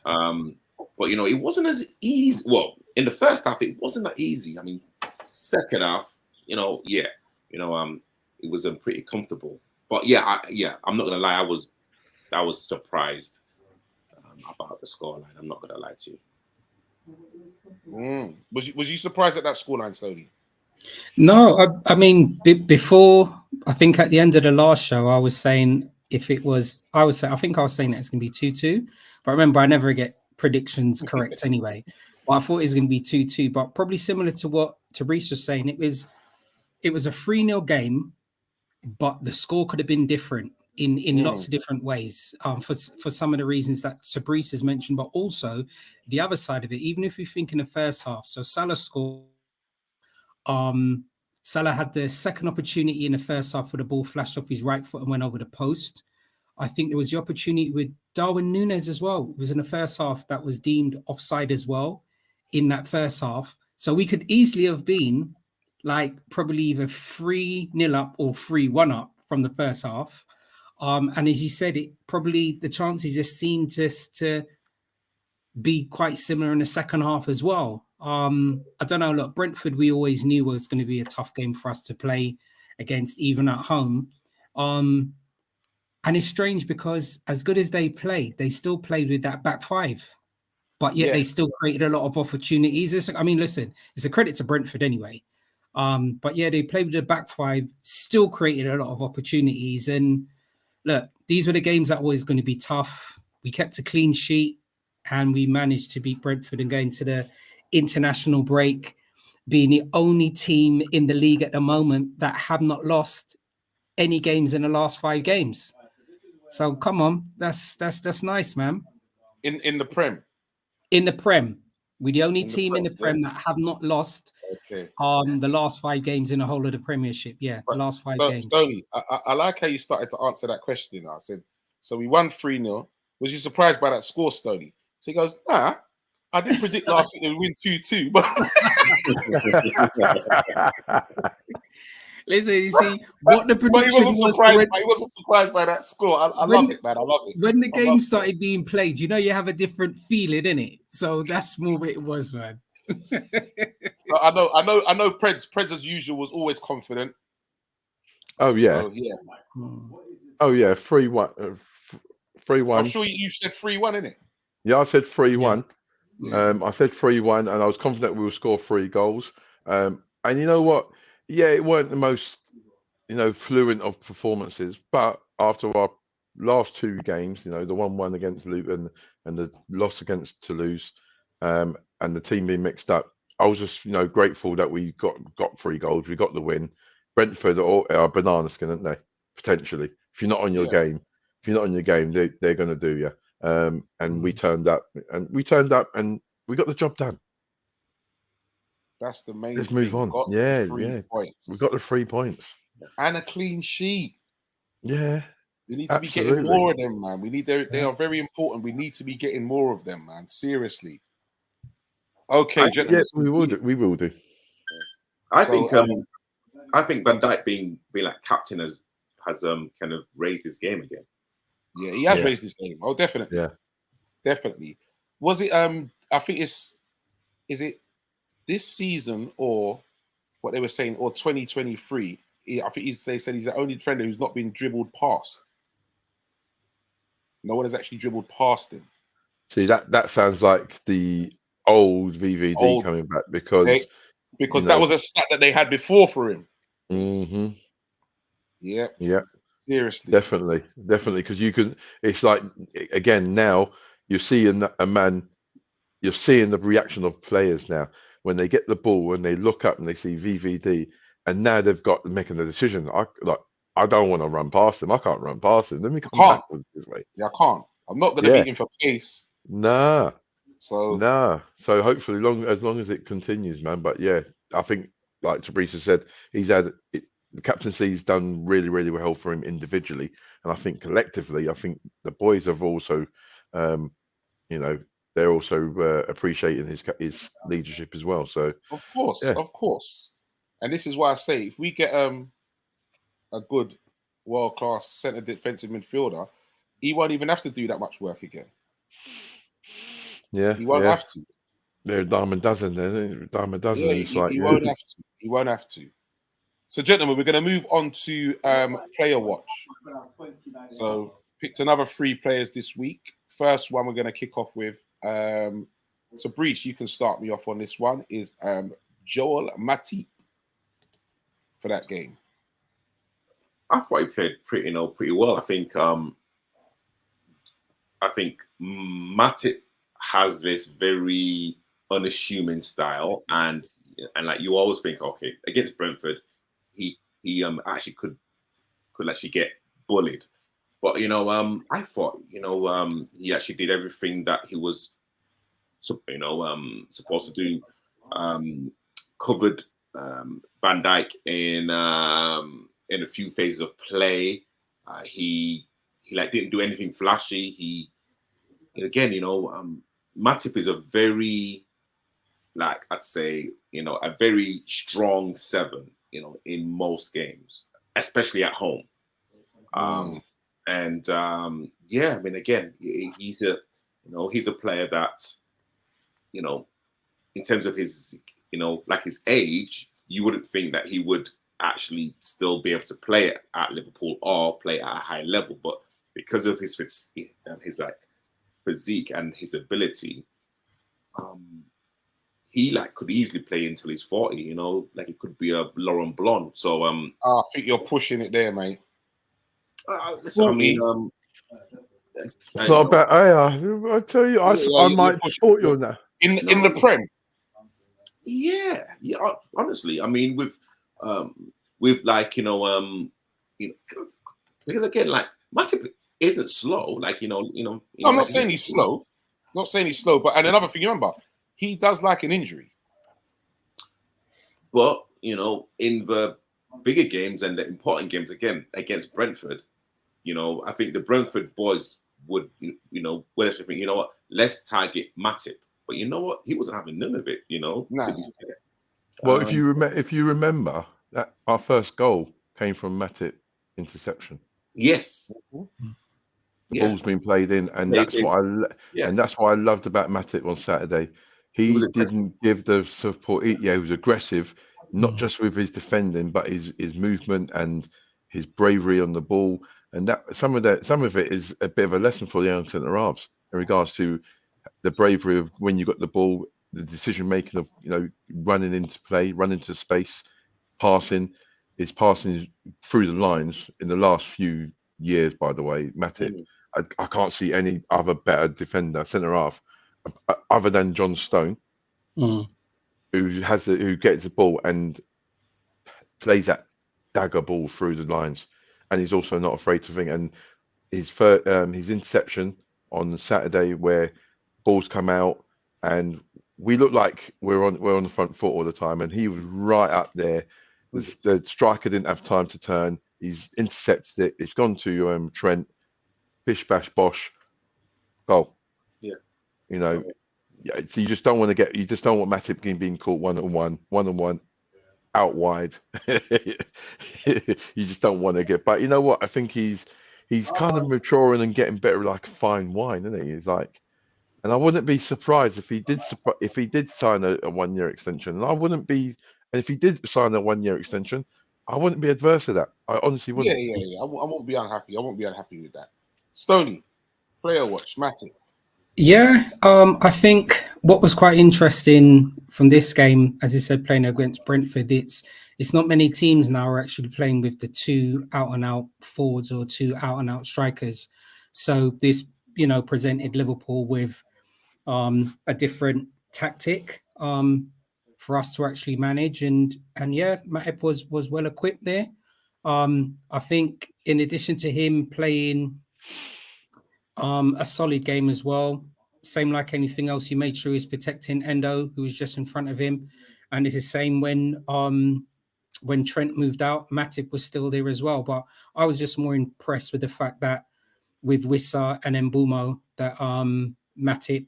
But it wasn't as easy. Well, in the first half, it wasn't that easy. I mean, second half, it was pretty comfortable. But I'm not gonna lie, I was surprised about the scoreline. I'm not gonna lie to you. Was you surprised at that scoreline, Slowly? No, I mean before. I think at the end of the last show, I was saying I think I was saying that it's gonna be 2-2. But remember, I never get predictions correct anyway. But I thought it was gonna be 2-2. But probably similar to what Tabrice was saying, it was a 3-0 game, but the score could have been different in lots of different ways for some of the reasons that Tabrice has mentioned, but also the other side of it. Even if you think in the first half, so Salah scored. Salah had the second opportunity in the first half where the ball flashed off his right foot and went over the post. I think there was the opportunity with Darwin Núñez as well. It was in the first half that was deemed offside as well in that first half. So we could easily have been like probably either 3-0 up or 3-1 up from the first half. And as you said, it probably the chances just seem to be quite similar in the second half as well. I don't know. Look, Brentford, we always knew was going to be a tough game for us to play against, even at home. And it's strange because as good as they played, they still played with that back five, but yet they still created a lot of opportunities. Listen, it's a credit to Brentford anyway. But yeah, they played with the back five, still created a lot of opportunities. And look, these were the games that were always going to be tough. We kept a clean sheet and we managed to beat Brentford and go into the international break, being the only team in the league at the moment that have not lost any games in the last 5 games. So come on, that's nice, man. In the Prem. In the Prem, we're the only team in the Prem that have not lost the last 5 games in the whole of the Premiership. Yeah, the last 5 games. Stoney, I like how you started to answer that question. I said, so we won 3-0. Was you surprised by that score, Stoney? So he goes, nah, I didn't predict last week that we win 2-2. But listen, you see what the prediction was. He wasn't surprised by that score. I love it, man. I love it. When the game started being played, you have a different feeling, innit? So that's more what it was, man. I know. Preds as usual was always confident. Oh yeah. So yeah, Oh yeah. 3-1. 3-1. I'm sure you said 3-1, innit? Yeah, I said 3-1. Yeah. I said 3-1, and I was confident we would score 3 goals. And you know what? Yeah, it weren't the most, fluent of performances, but after our last 2 games, the 1-1 against Luton and the loss against Toulouse, and the team being mixed up, I was just, grateful that we got 3 goals. We got the win. Brentford are banana skin, aren't they? Potentially, if you're not on your game, they're going to do you. And we turned up, and we got the job done. That's the main Let's thing. move on. Got Yeah, the 3 points. We got the 3 points and a clean sheet. Yeah, We need to be getting more of them, man. We need they are very important. We need to be getting more of them, man. Seriously. Okay, gentlemen. Yeah, we will do. We will do. I think Van Dijk being like captain has kind of raised his game again. Yeah, he has raised his game. Oh, definitely. Yeah, definitely. Was it? I think is it this season or what they were saying, or 2023? I think they said he's the only defender who's not been dribbled past. No one has actually dribbled past him. See, that sounds like the old VVD coming back because that was a stat that they had before for him. Mm-hmm. Yeah. Yeah. Seriously. Definitely, because you can. It's like again now you're seeing a man. You're seeing the reaction of players now when they get the ball and they look up and they see VVD, and now they've got making the decision. I don't want to run past him. I can't run past him. Let me come backwards this way. Yeah, I can't. I'm not going to beat him for pace. Nah. So So hopefully, as long as it continues, man. But yeah, I think like Teresa said, he's had it. The captaincy's done really, really well for him individually, and I think collectively, I think the boys have also, they're also appreciating his leadership as well. So of course, and this is why I say if we get a good world-class centre defensive midfielder, he won't even have to do that much work again. Yeah, he won't have to. They're a dime a dozen, then dime a dozen. Yeah, it's he won't have to. He won't have to. So, gentlemen, we're going to move on to player watch. So, picked another 3 players this week. First one we're going to kick off with. So, Breach, you can start me off on this one. Is Joel Matip for that game? I thought he played pretty well. I think Matip has this very unassuming style, and like you always think, okay, against Brentford, he actually could actually get bullied, but I thought he actually did everything that he was supposed to do. Covered Van Dijk in a few phases of play. He didn't do anything flashy. Matip is a very, like I'd say, a very strong 7, in most games, especially at home. Again, he's a player that, in terms of his, like his age, you wouldn't think that he would actually still be able to play at Liverpool or play at a high level, but because of his like physique and his ability, he could easily play until he's 40. Like it could be a Laurent Blanc. So I think you're pushing it there, mate. Listen, I mean, it's not about. I tell you, I might support you on that. In the Prem. Yeah. Honestly, I mean, with because again, like Matip isn't slow. Like I'm not saying he's slow. Not saying he's slow, but and another thing, remember, he does like an injury. But in the bigger games and the important games, again against Brentford, I think the Brentford boys would, think, let's target Matip. But you know what? He wasn't having none of it. To be fair. Well, if you remember that our first goal came from Matip interception. Yes. The ball's been played in, and that's what I loved about Matip on Saturday. He didn't give the support. He was aggressive, not just with his defending, but his movement and his bravery on the ball, and that some of it is a bit of a lesson for the young centre halves in regards to the bravery of when you got the ball, the decision making of running into play, running to space, passing. His passing through the lines in the last few years, by the way, Matip. I can't see any other better defender, centre half, other than John Stone, who gets the ball and plays that dagger ball through the lines, and he's also not afraid to think. And his interception on Saturday, where balls come out, and we look like we're on the front foot all the time, and he was right up there. The striker didn't have time to turn. He's intercepted it. It's gone to Trent. Bish bash bosh, goal. Yeah. So you just don't want Matip being caught one-on-one, out wide. You just don't want to get. But you know what? I think he's kind of maturing and getting better, like fine wine, isn't he? He's like, and I wouldn't be surprised if he did sign a 1 year extension. And I wouldn't be, and if he did sign a 1 year extension, I wouldn't be adverse to that. I honestly wouldn't. Yeah. I won't be unhappy. I won't be unhappy with that. Stoney, player watch, Matty. Yeah, I think what was quite interesting from this game, as I said, playing against Brentford, it's not many teams now are actually playing with the two out-and-out forwards or two out-and-out strikers. So this, presented Liverpool with a different tactic for us to actually manage. And Matip was well equipped there. I think in addition to him playing a solid game as well, same like anything else, he made sure he's protecting Endo, who was just in front of him. And it's the same when Trent moved out, Matip was still there as well. But I was just more impressed with the fact that with Wissa and Mbumo, that Matip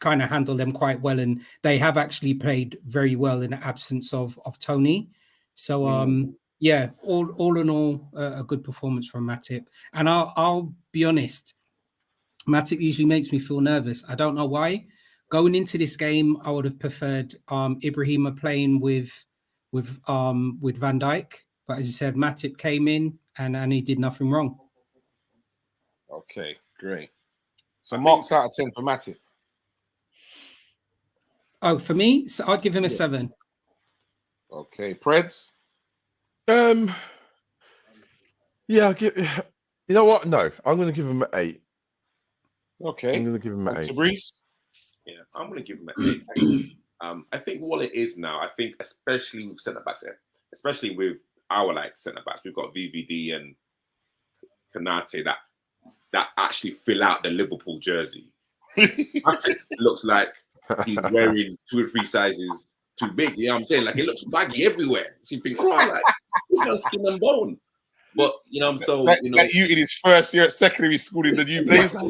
kind of handled them quite well, and they have actually played very well in the absence of Tony. So all in all, a good performance from Matip. And I'll be honest, Matip usually makes me feel nervous. I don't know why. Going into this game, I would have preferred Ibrahima playing with Van Dijk, but as you said, Matip came in and he did nothing wrong. Okay, great. So marks out of 10 for Matip. Oh, for me, so I'd give him a 7. Okay, Preds. Yeah, I'll give. You know what? No, I'm going to give him an 8. Okay, I'm going to give him an 8. Tabriz? Yeah, I'm going to give him an 8. I think what it is now, I think especially with centre backs, especially with our centre backs, we've got VVD and Konate that actually fill out the Liverpool jersey. It looks like he's wearing 2 or 3 sizes too big. You know what I'm saying? Like, it looks baggy everywhere. So you think, right, like, this man's skin and bone. But, like you in his first year at secondary school in the new place.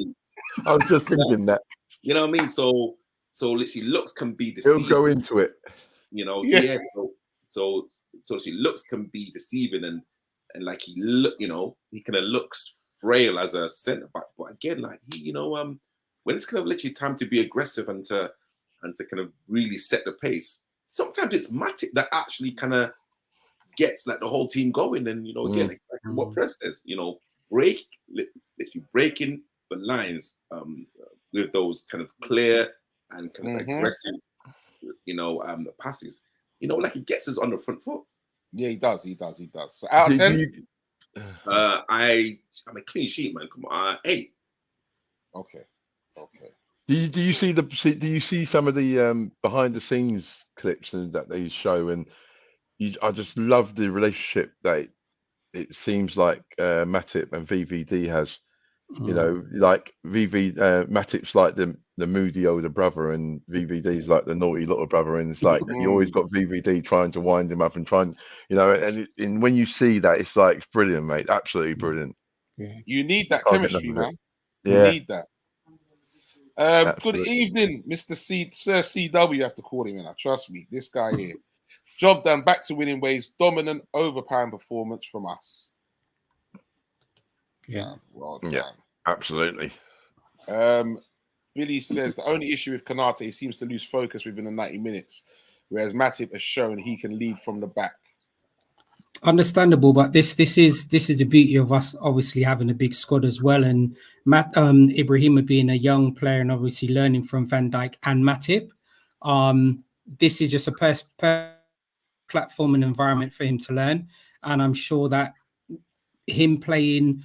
I was just thinking that. You know what I mean? So literally looks can be deceiving. He'll go into it. So literally looks can be deceiving and like he kind of looks frail as a centre back. But again, like when it's kind of literally time to be aggressive and to kind of really set the pace, sometimes it's Matip that actually kind of gets like the whole team going. And again, exactly what Press says, literally breaking the lines with those kind of clear and kind of aggressive, passes. Like he gets us on the front foot. Yeah, he does. So out of 10, I'm a clean sheet, man. Come on, 8. Okay. Do you see some of the behind the scenes clips that they show, and I just love the relationship that it seems like Matip and VVD has. Like Matip's like the moody older brother, and VVD's like the naughty little brother, and it's like you always got VVD trying to wind him up and and when you see that, it's like it's brilliant, mate, absolutely brilliant. Yeah. You need that chemistry, man. Yeah. You need that. Good evening, Mr. Sir CW. You have to call him in. Trust me, this guy here. Job done. Back to winning ways. Dominant, overpowering performance from us. Yeah. Well done. Yeah. Absolutely. Billy says the only issue with Konate, he seems to lose focus within the 90 minutes, whereas Matip has shown he can lead from the back. Understandable, but this is the beauty of us obviously having a big squad as well, and Ibrahima being a young player and obviously learning from Van Dijk and Matip. This is just a platform and environment for him to learn, and I'm sure that him playing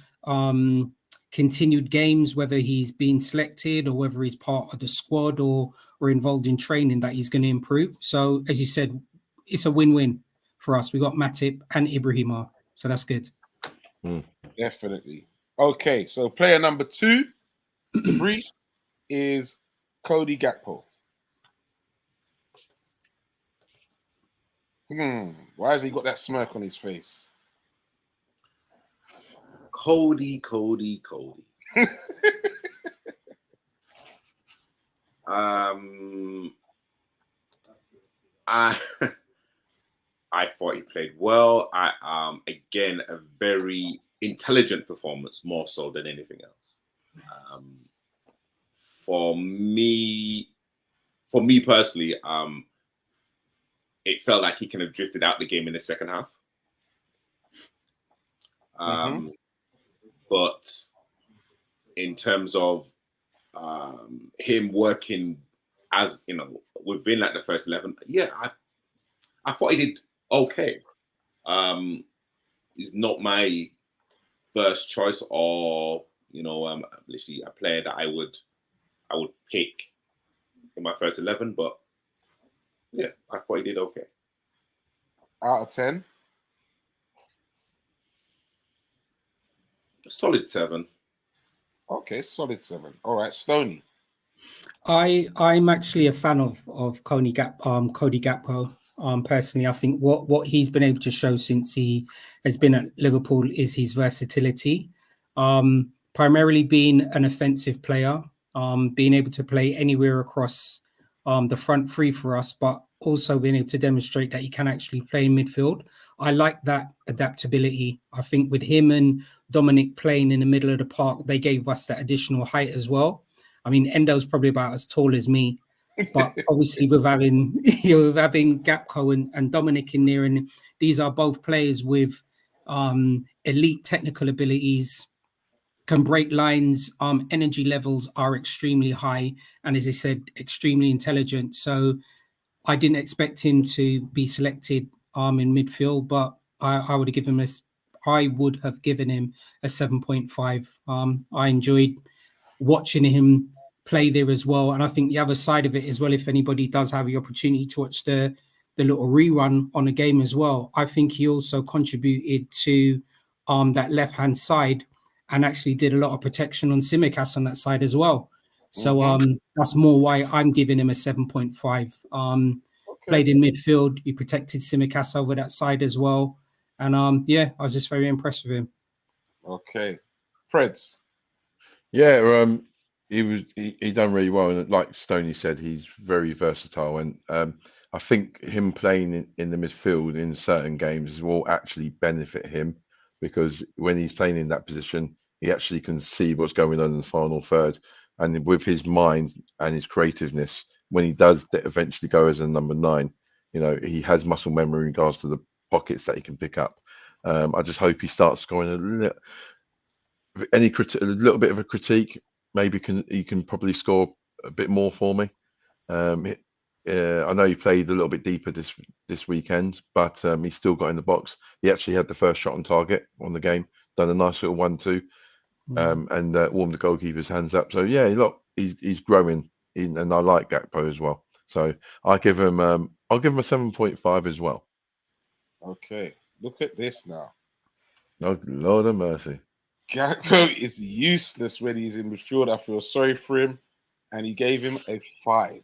continued games, whether he's been selected or whether he's part of the squad or involved in training, that he's going to improve. So as you said, it's a win-win for us. We got Matip and Ibrahima, so that's good. Definitely. Okay, so player number 2 to Breeze is Cody Gakpo. Why has he got that smirk on his face? Cody. I thought he played well. Again, a very intelligent performance, more so than anything else. For me personally, it felt like he kind of drifted out the game in the second half. But in terms of him working as, within like the first 11, I thought he did okay. He's not my first choice or, literally a player that I would pick in my first 11, but yeah, I thought he did okay. Out of 10? A solid 7. Okay, solid 7. All right, Stoney. I'm actually a fan of Cody Gakpo. Personally, I think what he's been able to show since he has been at Liverpool is his versatility. Primarily being an offensive player, being able to play anywhere across the front three for us, but also being able to demonstrate that he can actually play in midfield. I like that adaptability. I think with him and Dominic playing in the middle of the park, they gave us that additional height as well. I mean, Endo's probably about as tall as me, but obviously with having Gakpo and Dominic in there, and these are both players with elite technical abilities, can break lines, energy levels are extremely high, and as I said, extremely intelligent. So I didn't expect him to be selected in midfield, but I would have given him a 7.5. I enjoyed watching him play there as well, and I think the other side of it as well, if anybody does have the opportunity to watch the little rerun on a game as well, I think he also contributed to that left hand side and actually did a lot of protection on Tsimikas on that side as well. So that's more why I'm giving him a 7.5. Played in midfield, he protected Tsimikas over that side as well, and I was just very impressed with him. Okay, Freds. Yeah, he done really well, and like Stoney said, he's very versatile, and I think him playing in the midfield in certain games will actually benefit him, because when he's playing in that position, he actually can see what's going on in the final third, and with his mind and his creativeness, when he does eventually go as a number 9, he has muscle memory in regards to the pockets that he can pick up. I just hope he starts scoring a little bit of a critique. Maybe he can probably score a bit more for me. I know he played a little bit deeper this weekend, but he still got in the box. He actually had the first shot on target on the game, done a nice little 1-2, and warmed the goalkeeper's hands up. So yeah, look, he's growing, and I like Gakpo as well. So I'll give him a 7.5 as well. Okay, look at this now. Oh, Lord of mercy. Gakpo is useless when he's in midfield. I feel sorry for him, and he gave him a 5.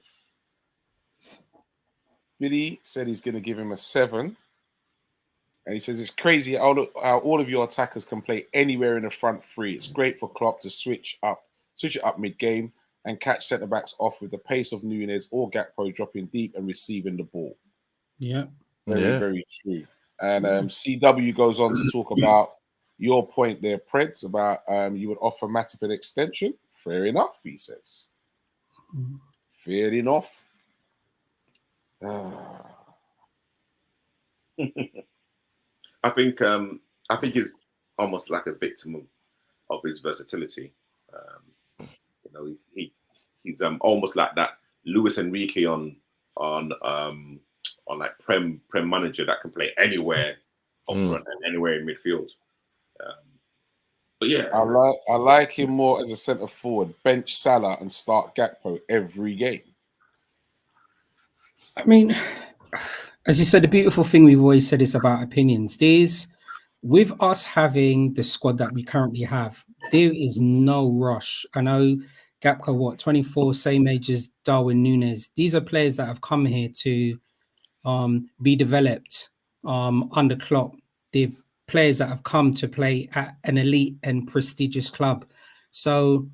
Billy said he's going to give him a 7, and he says it's crazy how all of your attackers can play anywhere in the front three. It's great for Klopp to switch it up mid-game and catch centre-backs off with the pace of Núñez or Gakpo dropping deep and receiving the ball. Yeah. Very true. And CW goes on to talk about your point there, Preds, about you would offer Matip an extension. Fair enough, he says. Fair enough. I think he's almost like a victim of his versatility. You know, he's almost like that Luis Enrique on like Prem manager that can play anywhere up front and anywhere in midfield. But yeah, I like him more as a centre forward. Bench Salah and start Gakpo every game. I mean, as you said, the beautiful thing we've always said is about opinions. With us having the squad that we currently have, there is no rush. I know Gakpo, 24, same age as Darwin Núñez. These are players that have come here to be developed under Klopp. They're players that have come to play at an elite and prestigious club. So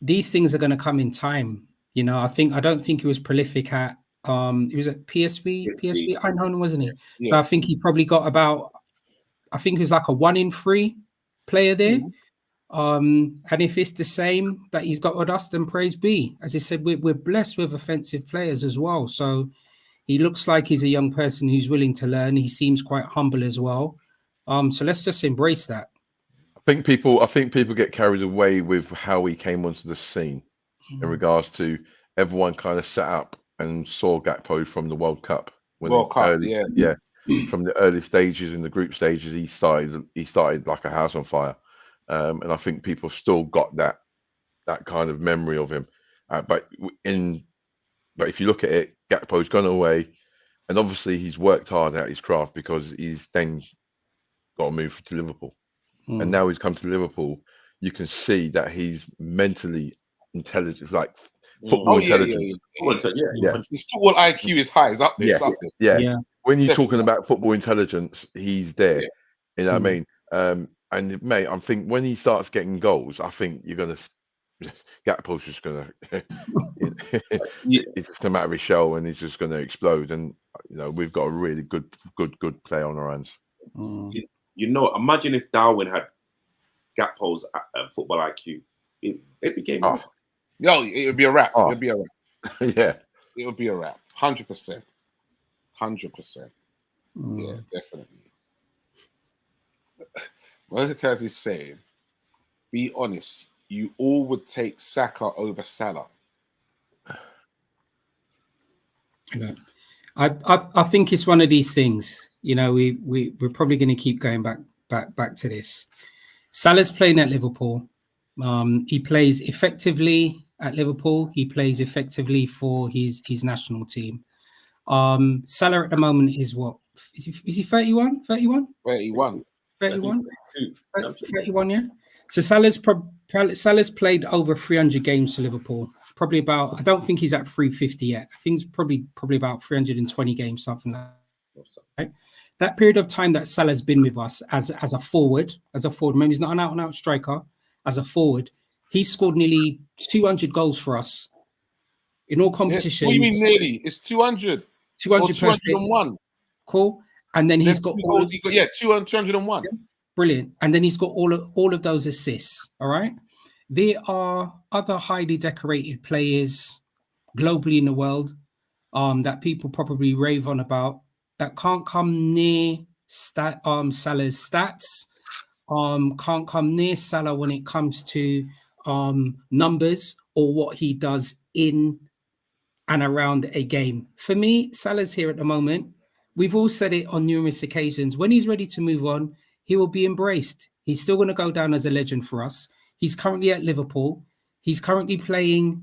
these things are going to come in time. You know, I don't think he was prolific at he was at PSV Eindhoven, wasn't he? Yeah. So I think he probably got about, I think he was like a 1 in 3 player there. And if it's the same that he's got with us, then praise be. As I said, we're blessed with offensive players as well. So he looks like he's a young person who's willing to learn. He seems quite humble as well. So let's just embrace that. I think people get carried away with how he came onto the scene in regards to everyone kind of set up and saw Gakpo from the World Cup. From the early stages, in the group stages, he started like a house on fire. And I think people still got that kind of memory of him. But if you look at it, Gakpo's gone away, and obviously he's worked hard at his craft because he's then got to move to Liverpool. And now he's come to Liverpool, you can see that he's mentally intelligent, like football intelligence. His football IQ is high. It's up there. Yeah. When you're talking about football intelligence, he's there. Yeah. You know what I mean? And mate, I think when he starts getting goals, I think you're gonna Gakpo's just gonna he's just come out of his shell and he's just gonna explode. And you know, we've got a really good player on our hands. You know, imagine if Darwin had Gakpo's football IQ, it became. Yo, it would be a wrap. It would be a wrap. Yeah, it would be a wrap. 100%. 100%. Yeah, definitely. Moritaz is saying, be honest, you all would take Saka over Salah. I think it's one of these things. You know, we're probably going to keep going back to this. Salah's playing at Liverpool. He plays effectively at Liverpool. He plays effectively for his national team. Salah at the moment is what? Is he 31? 31? 31. 31? 31, yeah. So Salah's played over 300 games for Liverpool. Probably about, I don't think he's at 350 yet. I think it's probably about 320 games, something like that. Right? That period of time that Salah's been with us as a forward, maybe he's not an out-and-out striker, as a forward, he's scored nearly 200 goals for us in all competitions. What do you mean nearly? It's 200. 201. Cool. And then he's got 201. Yeah, brilliant. And then he's got all of those assists. All right. There are other highly decorated players globally in the world that people probably rave on about that can't come near Salah's stats. Can't come near Salah when it comes to numbers or what he does in and around a game. For me, Salah's here at the moment. We've all said it on numerous occasions. When he's ready to move on, he will be embraced. He's still going to go down as a legend for us. He's currently at Liverpool. He's currently playing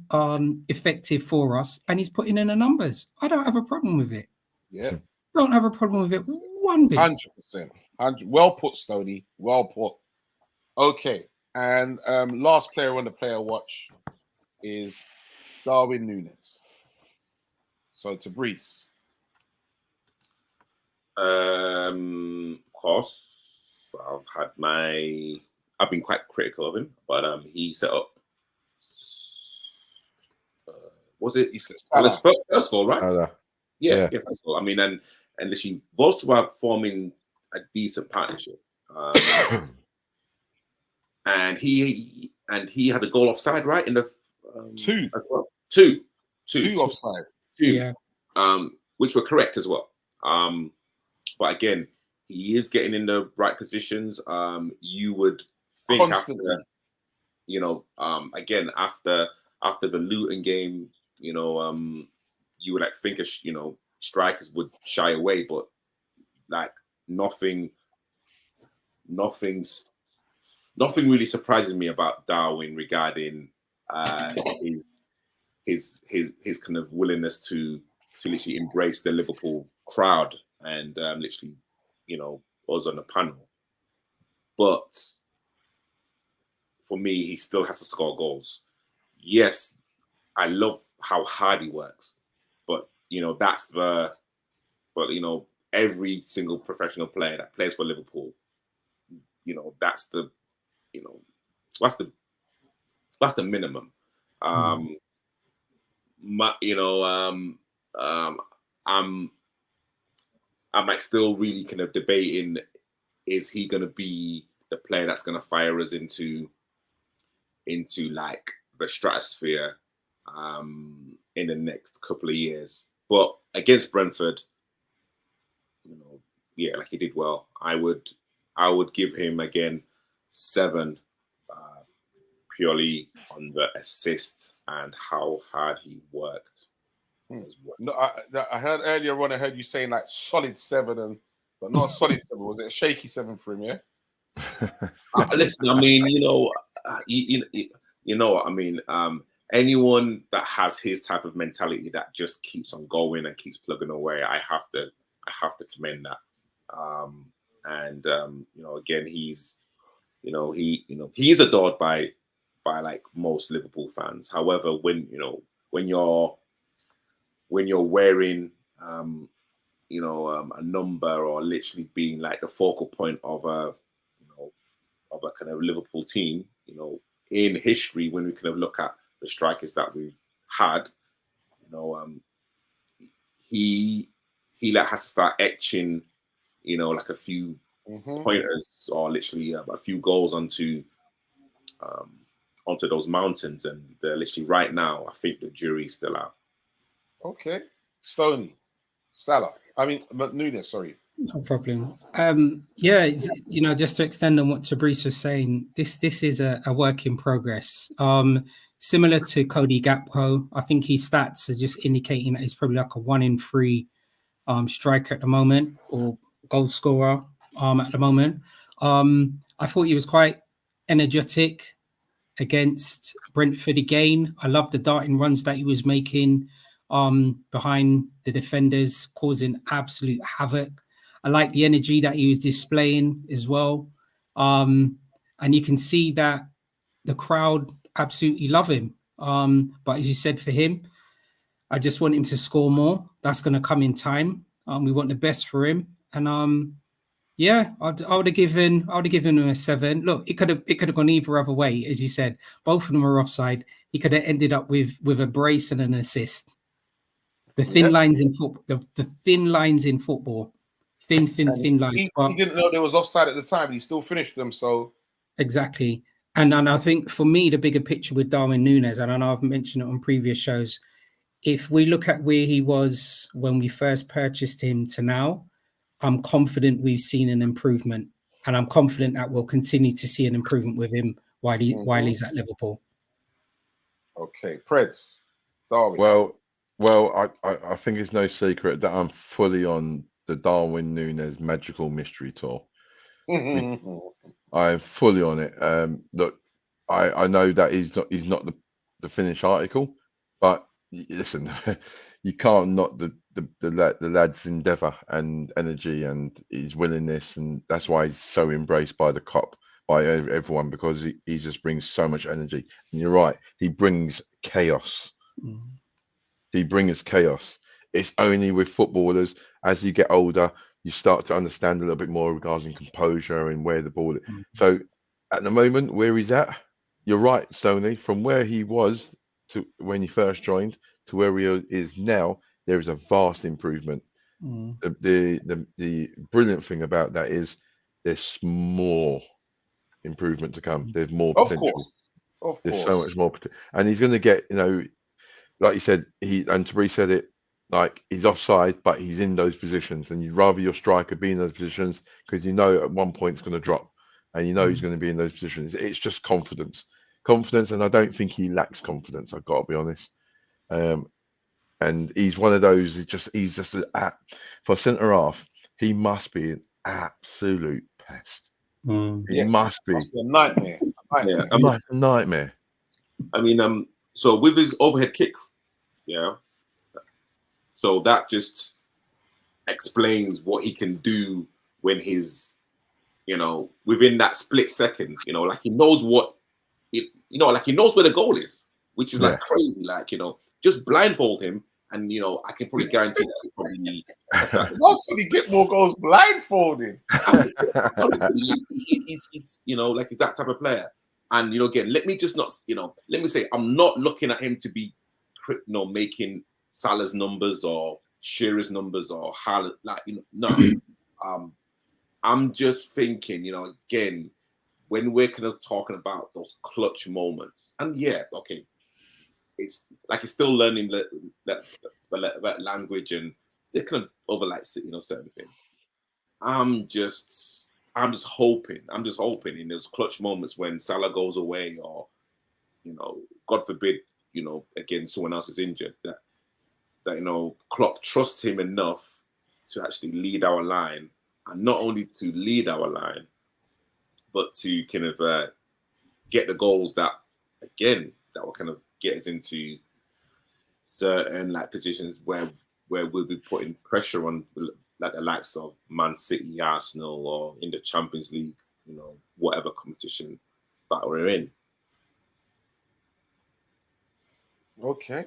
effective for us, and he's putting in the numbers. I don't have a problem with it. Yeah. Don't have a problem with it one bit. 100%. Well put, Stoney. Well put. Okay. And last player on the player watch is Darwin Núñez. So to Brees. Of course, I've been quite critical of him, but he set up. Was it first goal, right? Yeah, first goal. I mean, and literally, both two are forming a decent partnership. And he had a goal offside, right? In the two as well. Two offside. Yeah. Which were correct as well. But again, he is getting in the right positions. You would think Constantly. after, again after the Luton game, you would like think strikers would shy away, but like nothing really surprises me about Darwin regarding his kind of willingness to literally embrace the Liverpool crowd and literally, us on the panel. But for me, he still has to score goals. Yes, I love how hard he works, but every single professional player that plays for Liverpool, that's the minimum. I'm like still really kind of debating, is he going to be the player that's going to fire us into like the stratosphere in the next couple of years? But against Brentford, like he did well. I would give him again 7, purely on the assist and how hard he worked. No, I heard earlier on. I heard you saying like solid 7, but not a solid 7. Was it a shaky 7 for him? Yeah. Listen, I mean, you know what I mean. Anyone that has his type of mentality that just keeps on going and keeps plugging away, I have to commend that. Again, he's adored by like most Liverpool fans. However, when you're wearing a number, or literally being like the focal point of a kind of Liverpool team, in history, when we kind of look at the strikers that we've had, he like has to start etching, like a few pointers, or literally a few goals onto those mountains, and literally right now, I think the jury's still out. Okay, Stoney, Salah. But Nunes. Sorry. No problem. Just to extend on what Tabrice was saying, this is a work in progress. Similar to Cody Gakpo, I think his stats are just indicating that he's probably like a 1 in 3 striker at the moment, or goal scorer at the moment. I thought he was quite energetic against Brentford again. I love the darting runs that he was making behind the defenders, causing absolute havoc. I like the energy that he was displaying as well. And you can see that the crowd absolutely love him. But as you said, for him, I just want him to score more. That's going to come in time. We want the best for him. And I would have given him a 7. Look, it could have gone either other way, as you said. Both of them were offside. He could have ended up with a brace and an assist. The thin lines in football. The thin lines in football. Thin lines. He didn't know there was offside at the time, but he still finished them. So exactly. And I think for me, the bigger picture with Darwin Nunes, and I know I've mentioned it on previous shows, if we look at where he was when we first purchased him to now, I'm confident we've seen an improvement, and I'm confident that we'll continue to see an improvement with him while he's at Liverpool. Okay, Preds, Darwin. Well, I think it's no secret that I'm fully on the Darwin Nunes magical mystery tour. I'm fully on it. Look, I know that he's not the finished article, but listen, you can't knock the lad's endeavour and energy and his willingness, and that's why he's so embraced by the COP, by everyone, because he just brings so much energy. And you're right, he brings chaos. He brings chaos. It's only with footballers, as you get older, you start to understand a little bit more regarding composure and where the ball is. So at the moment where he's at, you're right, Stoney, from where he was to when he first joined to where he is now, there is a vast improvement. The brilliant thing about that is there's more improvement to come. There's more potential. Of course. There's so much more potential. And he's going to get, like you said, and Tabrice said it, Like he's offside, but he's in those positions, and you'd rather your striker be in those positions because you know at one point it's going to drop, and you know he's going to be in those positions. It's just confidence, and I don't think he lacks confidence. I've got to be honest. And he's one of those. He's just for centre half. He must be an absolute pest. He must be a nightmare. Yeah, a nightmare. I mean, so with his overhead kick, yeah. So that just explains what he can do when he's, within that split second, like he knows like he knows where the goal is, which is like crazy. Like, just blindfold him, and I can probably guarantee that probably. Why should he get more goals blindfolded? He's like he's that type of player. And again, let me say I'm not looking at him to be, making Salah's numbers or Shearer's numbers or Haaland, no. I'm just thinking, again, when we're kind of talking about those clutch moments, and it's like he's still learning that language, and they're kind of over certain things. I'm just hoping in those clutch moments when Salah goes away, or God forbid, again someone else is injured, that Klopp trusts him enough to actually lead our line, and not only to lead our line, but to kind of get the goals that will kind of get us into certain positions where we'll be putting pressure on the likes of Man City, Arsenal, or in the Champions League, whatever competition that we're in. Okay.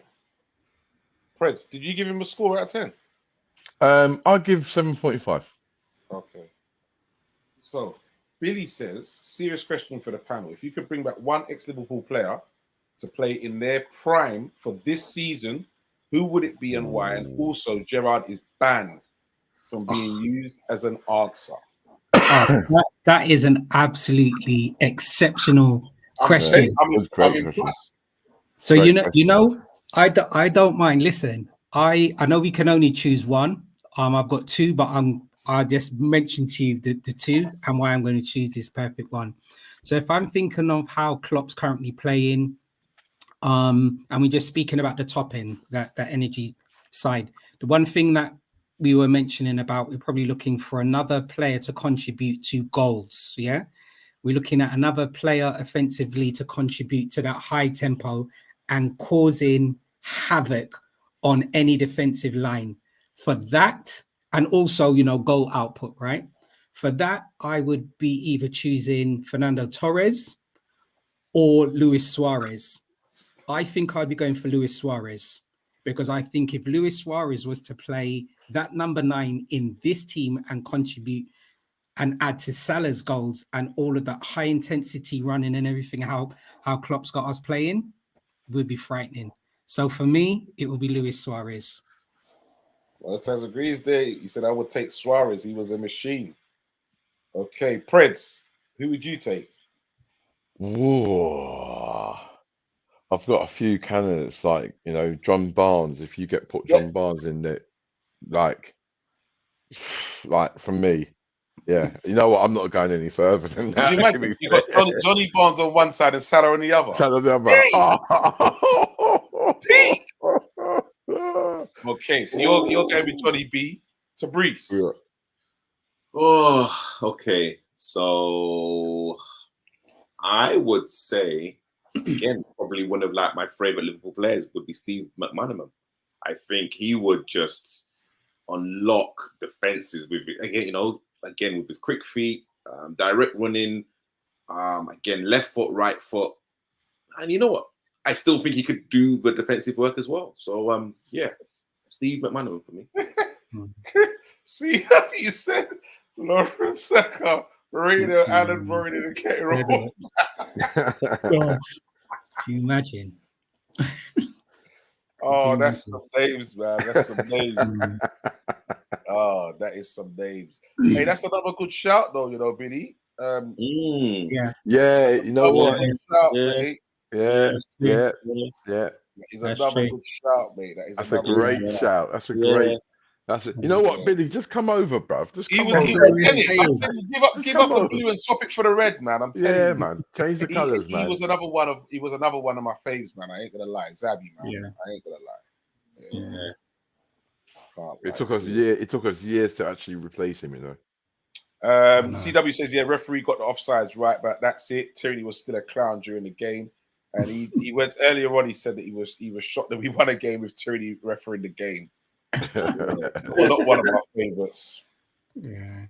Preds, did you give him a score out of 10? I'll give 7.5. Okay. So, Billy says, serious question for the panel. If you could bring back one ex-Liverpool player to play in their prime for this season, who would it be and why? And also, Gerrard is banned from being used as an answer. That is an absolutely exceptional question. I'm impressed. So I don't mind. Listen, I know we can only choose one. I've got two, but I just mentioned to you the two and why I'm going to choose this perfect one. So if I'm thinking of how Klopp's currently playing, and we're just speaking about the top end, that energy side, the one thing that we were mentioning about, we're probably looking for another player to contribute to goals. Yeah, we're looking at another player offensively to contribute to that high tempo and causing havoc on any defensive line. For that, and also, goal output, right? For that, I would be either choosing Fernando Torres or Luis Suarez. I think I'd be going for Luis Suarez, because I think if Luis Suarez was to play that number 9 in this team and contribute and add to Salah's goals and all of that high intensity running and everything, how Klopp's got us playing, would be frightening. So for me, it will be Luis Suarez. Well, Taz agrees there. He said I would take Suarez. He was a machine. Okay, Preds, who would you take? Ooh. I've got a few candidates, like, John Barnes. If you put John Barnes in there, like from me, yeah. You know what? I'm not going any further than that. You got Johnny Barnes on one side and Salah on the other. Hey! Okay, so you're going with Johnny B to Brees. Yeah. Oh, okay. So I would say, again, probably one of my favorite Liverpool players would be Steve McManaman. I think he would just unlock defenses with it. Again with his quick feet, direct running, again left foot, right foot, and you know what? I still think he could do the defensive work as well. So Steve McManaman for me. See how you said Lawrence Saka, Radio, Alan Vernon, and Kato. Can you imagine? Oh, that's some names, man. That's some names. Oh, that is some names. Hey, that's another good shout, though, Billy. Yeah. Yeah, you know what? Shout, Yeah. He's That's another true. good shout, mate. That is That's a another great good shout. That's a Yeah. great. That's it. You know what, Yeah. Billy? Just come over, bruv. Just He come was, over. That's he what was we're in it. I'm saying. telling you, Just give come up the over. blue and swap it for the red, man. I'm telling Yeah, you. man. Change the colours, He man. was another one of my faves, man. I ain't gonna lie, Zabby, man. Yeah. I ain't gonna lie. Yeah. Can't It lie, took us seriously. It took us years to actually replace him. You know. know. CW says, yeah, referee got the offsides right, but that's it. Tierney was still a clown during the game. And he went earlier on, he said that he was shocked that we won a game with Tierney refereeing the game. Not one of our favourites. Yeah.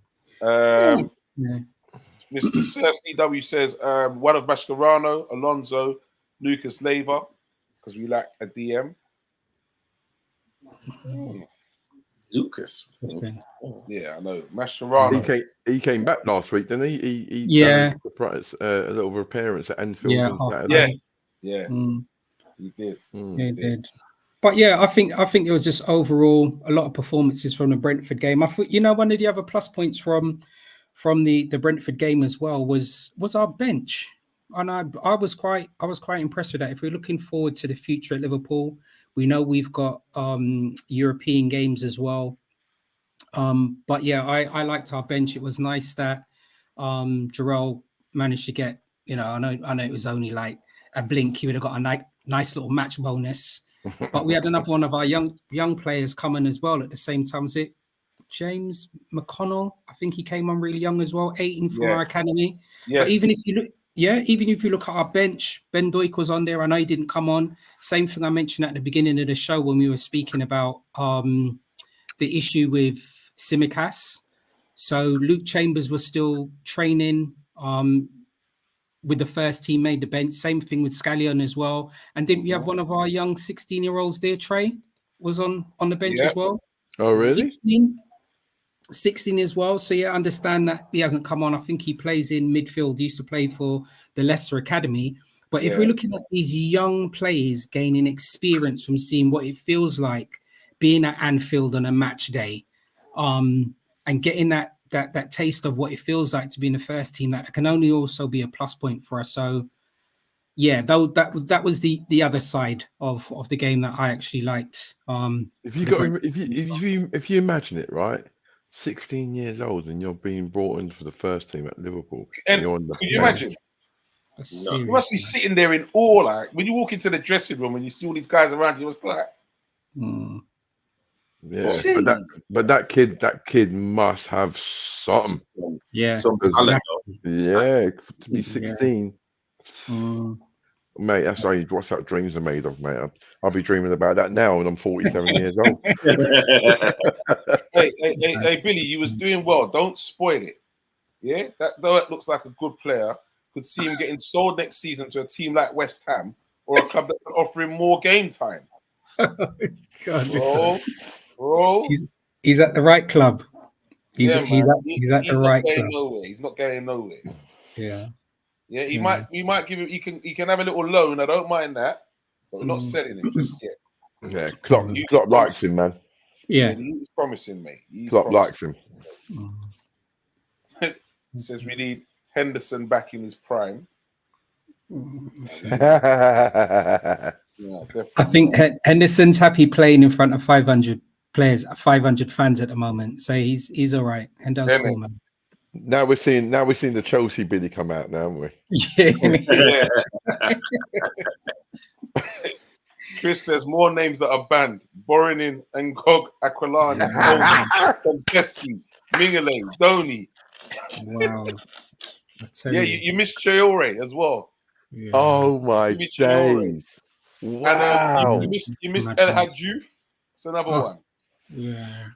Mr. CW says, one of Mascherano, Alonso, Lucas Leiva, because we lack a DM. Lucas. Okay. Yeah, I know. Mascherano. He came back last week, didn't he? He Yeah. done a surprise, a little appearance at Anfield Yeah, on half Saturday. Yeah, Mm. he did. Yeah, he did. But yeah, I think it was just overall a lot of performances from the Brentford game. I thought, one of the other plus points from the Brentford game as well was our bench, and I was quite impressed with that. If we're looking forward to the future at Liverpool, we know we've got European games as well. But yeah, I liked our bench. It was nice that Jarrell managed to get. I know it was only like a blink. He would have got a nice little match bonus. But we had another one of our young players coming as well at the same time. Was it James McConnell? I think he came on really young as well, 18 from our academy. Yes. But even if you look at our bench, Ben Doik was on there. I know he didn't come on. Same thing I mentioned at the beginning of the show when we were speaking about the issue with Tsimikas. So Luke Chambers was still training with the first team, made the bench. Same thing with Scallion as well. And didn't we have one of our young 16-year-olds there, Trey, was on the bench as well? Oh, really? 16 as well. So yeah, I understand that he hasn't come on. I think he plays in midfield. He used to play for the Leicester Academy. But if we're looking at these young players gaining experience from seeing what it feels like being at Anfield on a match day, and getting that taste of what it feels like to be in the first team, that can only also be a plus point for us. So yeah, that was the other side of the game that I actually liked. If you imagine it, right, 16 years old and you're being brought in for the first team at Liverpool, and you're on the could you imagine? No. You must be sitting there in awe, like when you walk into the dressing room and you see all these guys around you. It's like, yeah, but that kid must have something. Yeah, some talent. Yeah, to be 16. Mate, that's what dreams are made of, mate. I'll be dreaming about that now when I'm 47 years old. hey, Billy, you was doing well. Don't spoil it. Yeah, though it looks like a good player, could see him getting sold next season to a team like West Ham or a club that can offer him more game time. God, bro, he's at the right club. He's at the right club. He's not going nowhere. Yeah. Yeah, we might give him. He can have a little loan. I don't mind that, but we're not selling him just yet. Yeah, Klopp likes him, man. Yeah, he's promising, mate. Klopp likes him. Says we need Henderson back in his prime. I think Henderson's happy playing in front of 500 players, 500 fans at the moment, so he's all right. Hendo's cool, man. Now we're seeing the Chelsea Billy come out now, haven't we? Yeah. Chris says more names that are banned: Borinin, Ngog, Aquilani, Konteski, Mingale, Doni. Wow. Yeah, you missed Traore as well. Yeah. Oh my days! Wow. And you missed El Hadju. It's another one. Yeah.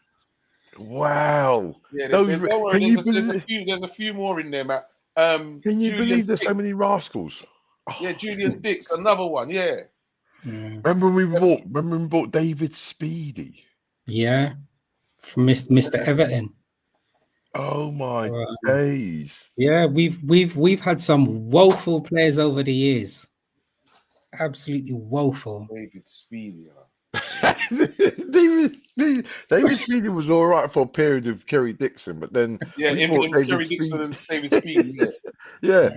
Wow. Yeah, there's a few more in there, Matt. Can you believe there's so many rascals? Yeah, Julian Dix, another one. Yeah. Remember when we bought David Speedy? Yeah, from Mr. Everton. Oh my days! Yeah, we've had some woeful players over the years. Absolutely woeful. David Speedy. David Speedy was all right for a period of Kerry Dixon, but then Kerry Dixon and David Speedy. Yeah,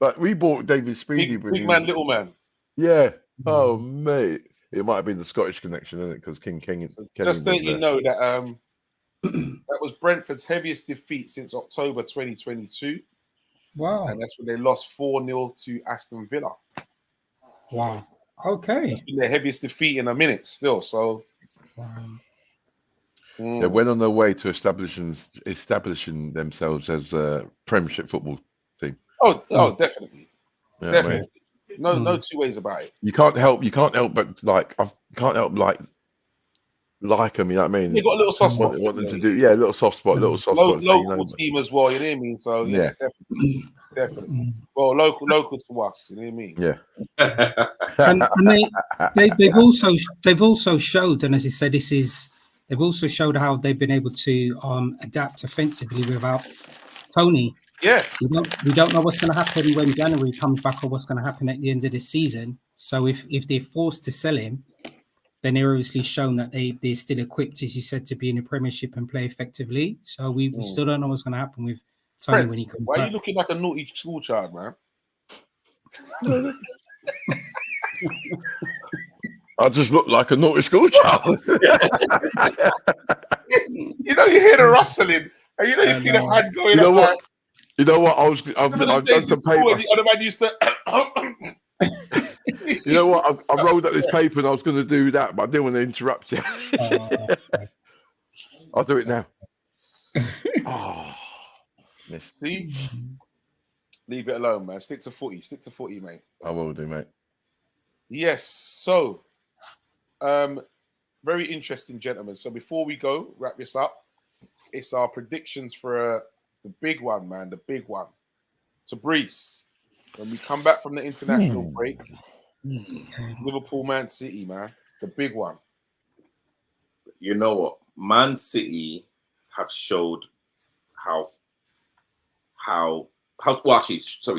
but we bought David Speedy. Big man, little man. Yeah, Oh, mate. It might have been the Scottish connection, isn't it? Because King Kenny Just so was you there. know that that was Brentford's heaviest defeat since October 2022. Wow. And that's when they lost 4-0 to Aston Villa. Wow. Okay. It's been their heaviest defeat in a minute still. So They went on their way to establishing themselves as a Premiership football team. Oh, definitely. Yeah, Definitely. mate. No two ways about it. You can't help but like them, you know what I mean? They got a little soft spot. Want them to do, a little soft spot, Local so, you know, team as well, you know what I mean? So yeah, definitely. Well, local to us, you know what I mean? Yeah. And they've also showed, and as I said, they've also showed how they've been able to adapt offensively without Tony. Yes. We don't know what's going to happen when January comes back or what's going to happen at the end of the season. So if they're forced to sell him, then they're obviously shown that they're still equipped, as you said, to be in the Premiership and play effectively. So we still don't know what's going to happen with Tony when he comes back. Why are you looking like a naughty school child, man? I just look like a naughty school child. You know, you hear the rustling, and you know you see the hand going. You know what? Like, you know what? I've done some paper. The man used to. You know what? I rolled up this paper and I was going to do that, but I didn't want to interrupt you. I'll do it now. Oh, missed. See? Leave it alone, man. Stick to footy, mate. I will do, mate. Yes. So, very interesting, gentlemen. So before we go, wrap this up. It's our predictions for the big one, man. The big one. To Breeze, when we come back from the international break, Liverpool, Man City, man. It's the big one. You know what? Man City have showed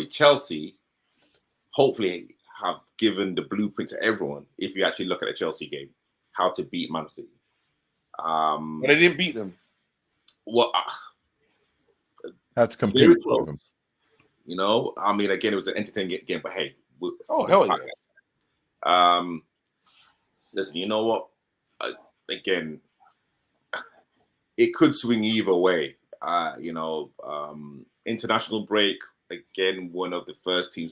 Chelsea hopefully have given the blueprint to everyone, if you actually look at the Chelsea game, how to beat Man City. But they didn't beat them. What? Had to compete with them. You know, I mean, again, it was an entertaining game, but hey. Hell yeah. Listen, you know what? Again, it could swing either way. International break, again, one of the first teams.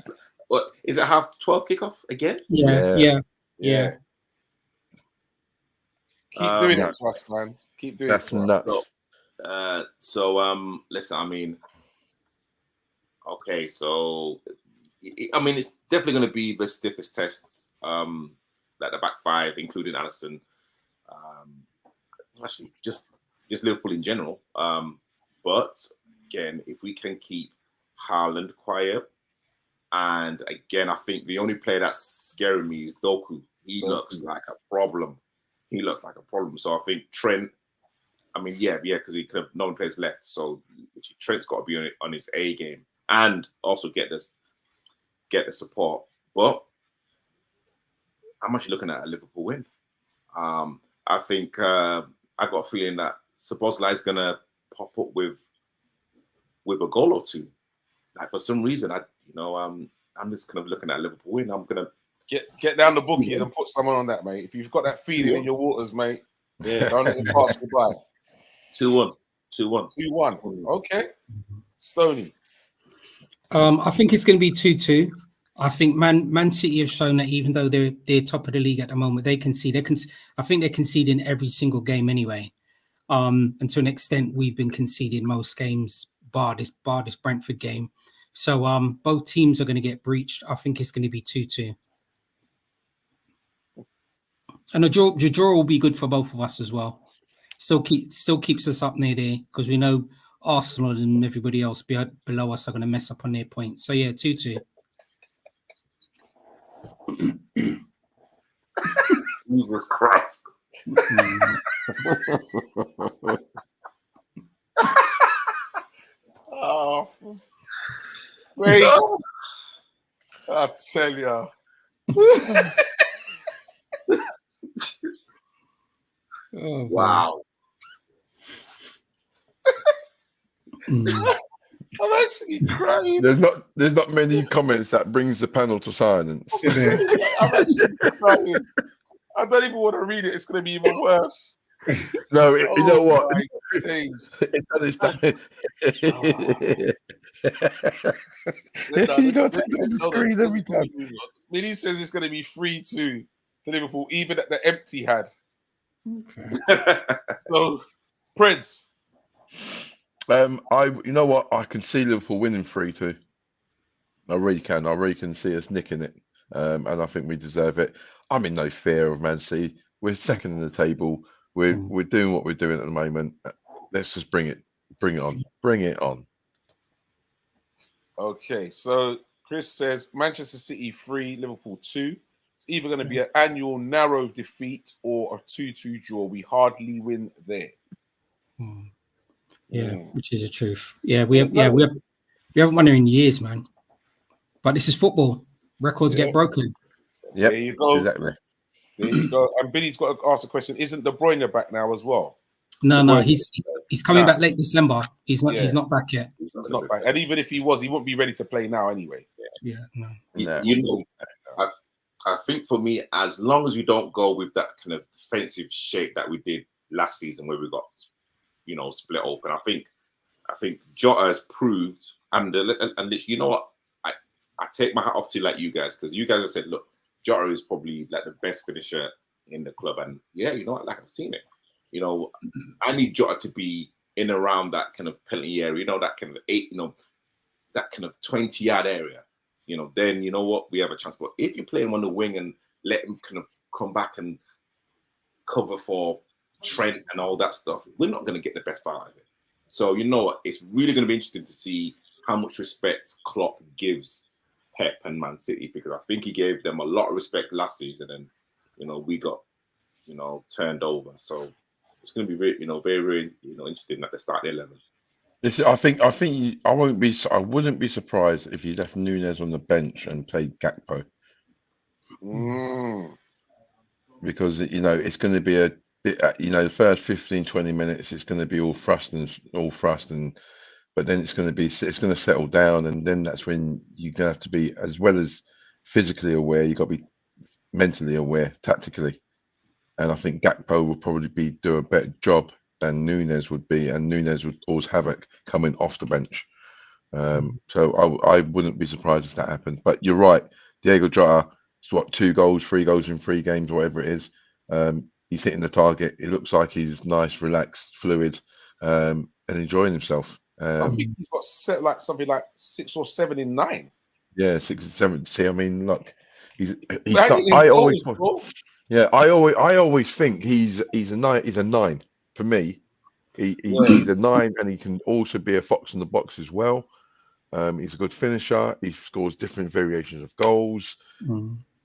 What is it? Half 12 kickoff again? Yeah. Keep doing it to us, man. Keep doing That's it. Nuts. Listen, I mean, okay, so I mean, it's definitely going to be the stiffest test. Like the back five, including Alisson. Actually, just Liverpool in general. But again, if we can keep Haaland quiet, and again, I think the only player that's scaring me is Doku. He looks like a problem. So I think Trent. I mean, because he could have no one players left. So Trent's got to be on his A game and also get the support. But I'm actually looking at a Liverpool win. I think I got a feeling that Szoboszlai is gonna pop up with a goal or two. Like for some reason, I'm just kind of looking at a Liverpool win. I'm gonna get down the bookies and put someone on that, mate. If you've got that feeling in your waters, mate, don't let it pass you by. 2-1. 2-1. Okay. Stoney. I think it's going to be 2-2. I think Man City have shown that even though they're top of the league at the moment, they concede. I think they're conceding every single game anyway. And to an extent, we've been conceding most games, bar this Brentford game. So both teams are going to get breached. I think it's going to be 2-2. And the draw will be good for both of us as well. Still keeps us up near there because we know Arsenal and everybody else below us are going to mess up on their points. So yeah, 2-2. Jesus Christ. Oh, wait. I tell you. Wow. I'm actually crying. There's not many comments that brings the panel to silence. I'm actually crying. I don't even want to read it. It's going to be even worse. No, you know what? My days. It's done. You got to take it on the screen every time. Minnie says it's going to be 3-2 to Liverpool, even at the empty had. Okay. So, Prince. You know what? I can see Liverpool winning 3-2. I really can. I really can see us nicking it, and I think we deserve it. I'm in no fear of Man City. We're second in the table. We're doing what we're doing at the moment. Let's just bring it on. Okay, so Chris says Manchester City 3, Liverpool 2. It's either going to be an annual narrow defeat or a 2-2 draw. We hardly win there. Yeah, which is the truth. Yeah, we haven't won it in years, man. But this is football. Records get broken. Yep, there you go. Exactly. There you go. And Billy's got to ask a question. Isn't De Bruyne back now as well? No, he's coming back late December. He's not back yet. He's not back. And even if he was, he wouldn't be ready to play now anyway. Yeah, no. You know, I think for me, as long as we don't go with that kind of defensive shape that we did last season, where we got, split open. I think Jota has proved, and you know what, I take my hat off to like you guys, because you guys have said, look, Jota is probably like the best finisher in the club, and yeah, you know what, like I've seen it. I need Jota to be in around that kind of penalty area, that kind of that kind of 20-yard area. Then you know what, we have a chance. But if you play him on the wing and let him kind of come back and cover for Trent and all that stuff, we're not going to get the best out of it. So you know what, it's really going to be interesting to see how much respect Klopp gives Pep and Man City, because I think he gave them a lot of respect last season, and we got turned over. So it's going to be very, very interesting at the start of the 11. I wouldn't be surprised if you left Núñez on the bench and played Gakpo. Because it's going to be a bit, the first 15-20 minutes it's going to be all thrust, but then it's going to settle down, and then that's when you're going to have to be, as well as physically aware, you've got to be mentally aware tactically. And I think Gakpo will probably do a better job than Núñez would be, and Núñez would cause havoc coming off the bench. So I wouldn't be surprised if that happened. But you're right, Diego Jota, it's 3 goals in 3 games, whatever it is. He's hitting the target. It looks like he's nice, relaxed, fluid, and enjoying himself. I think he's got set like something like 6 or 7 in 9. Yeah, 6 and 7. See, I mean, look, I always think he's a 9. He's a 9 for me. He's a 9, and he can also be a fox in the box as well. He's a good finisher. He scores different variations of goals,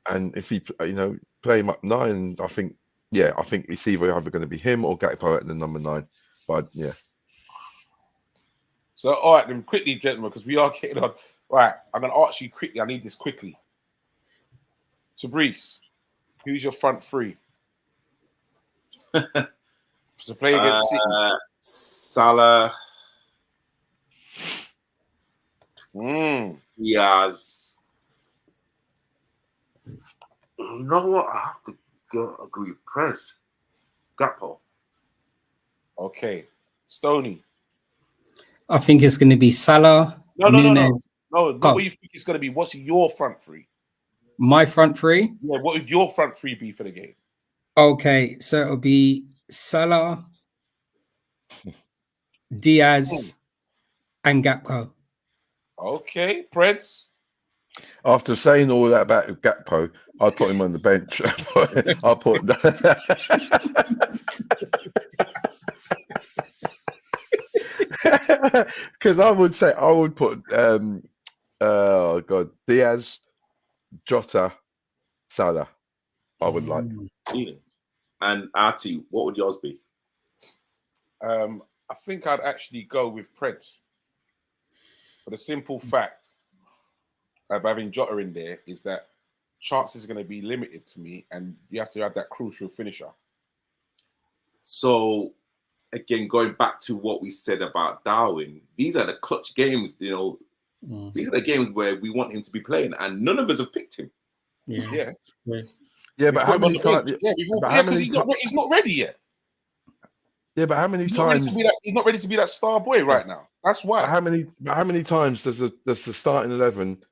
and if he play him up 9, I think it's either going to be him or Gakpo at the number 9. But yeah. So, all right, then quickly, gentlemen, because we are getting on. Right, I'm going to ask you quickly. I need this quickly. Tabrice, who's your front 3? To play against City. Salah. Diaz. You know what? I have to agree with Press. Gakpo. Okay. Stoney. I think it's going to be Salah. No. Núñez. No, not what you think it's going to be. What's your front 3? My front 3? Yeah, what would your front 3 be for the game? Okay, so it'll be Salah, Diaz, and Gakpo. Okay, Preds. After saying all that about Gakpo, I'd put him on the bench. I'll put. Because I would put Diaz, Jota, Salah. I would like. And Artie, what would yours be? I think I'd actually go with Preds. For the simple fact of having Jota in there is that chances are going to be limited to me, and you have to have that crucial finisher. So again, going back to what we said about Darwin, these are the clutch games. You know, these are the games where we want him to be playing, and none of us have picked him. Yeah. But how many times? Yeah, because he's not ready yet. Yeah, but how many He's times? He's not ready to be that star boy right now. That's why. How many times does the starting 11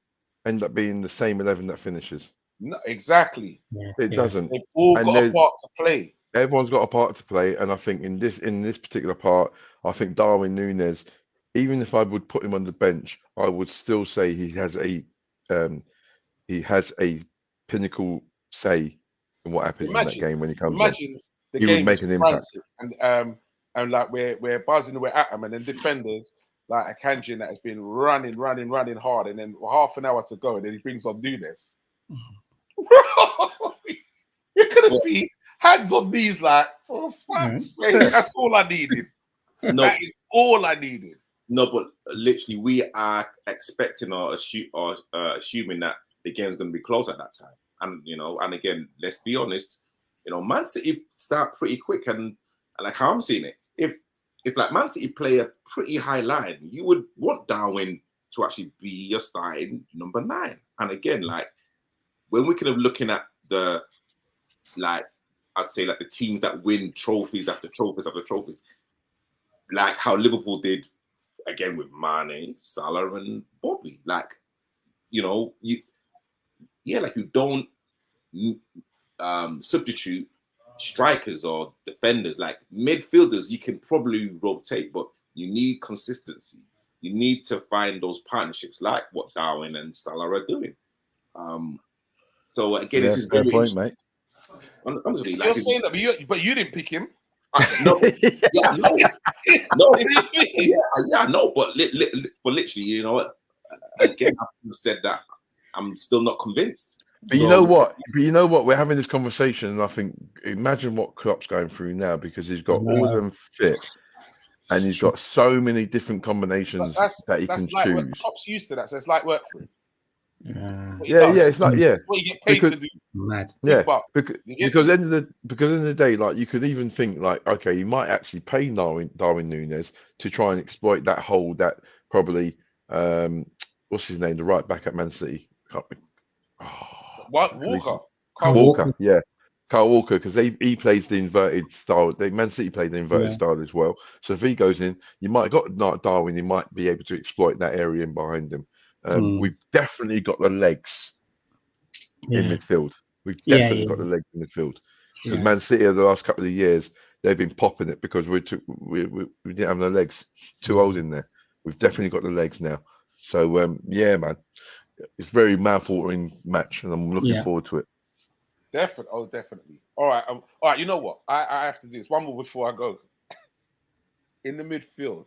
end up being the same 11 that finishes? No, exactly. It doesn't. They've all got a part to play. Everyone's got a part to play, and I think in this particular part, I think Darwin Núñez, even if I would put him on the bench, I would still say he has a pinnacle say in what happens in that game when he comes on. Imagine the game is frantic, and like we're buzzing, we're at him, and then defenders like Akanji that has been running hard, and then half an hour to go, and then he brings on Núñez. It could be hands on knees, like, for fuck's sake, that's all I needed. No, that is all I needed. No, but literally, we are expecting or assuming that the game's going to be close at that time. And, you know, and again, let's be honest, you know, Man City start pretty quick, and like how I'm seeing it, if like Man City play a pretty high line, you would want Darwin to actually be your starting number 9. And again, like, when we kind of looking at the, like, I'd say like the teams that win trophies after trophies after trophies, like how Liverpool did again with Mane, Salah, and Bobby. Like, you know, you don't substitute strikers or defenders. Like midfielders, you can probably rotate, but you need consistency. You need to find those partnerships, like what Darwin and Salah are doing. So again, this is very point, mate. Honestly, like, you're saying that, but you didn't pick him. No, but literally, you know, again, I've said that I'm still not convinced. But you know what? We're having this conversation, and I think, imagine what Klopp's going through now, because he's got all of them fit, and he's got so many different combinations that he can choose. Klopp's used to that, so it's like work for him. It's like what you get paid to do. Mad. Yeah, because end of the day, like, you could even think like, okay, you might actually pay Darwin Núñez to try and exploit that hole that probably what's his name, the right back at Man City. Walker. Kyle Walker, yeah. Kyle Walker, because he plays the inverted style. Man City play the inverted style as well. So if he goes in, you might have got Darwin, he might be able to exploit that area in behind him. We've definitely got the legs in midfield. We've definitely got the legs in midfield. Because Man City, over the last couple of years, they've been popping it because we didn't have no legs. Too old in there. We've definitely got the legs now. So yeah, man, it's a very mouth-watering match, and I'm looking forward to it. Definitely. All right. You know what? I have to do this one more before I go. In the midfield,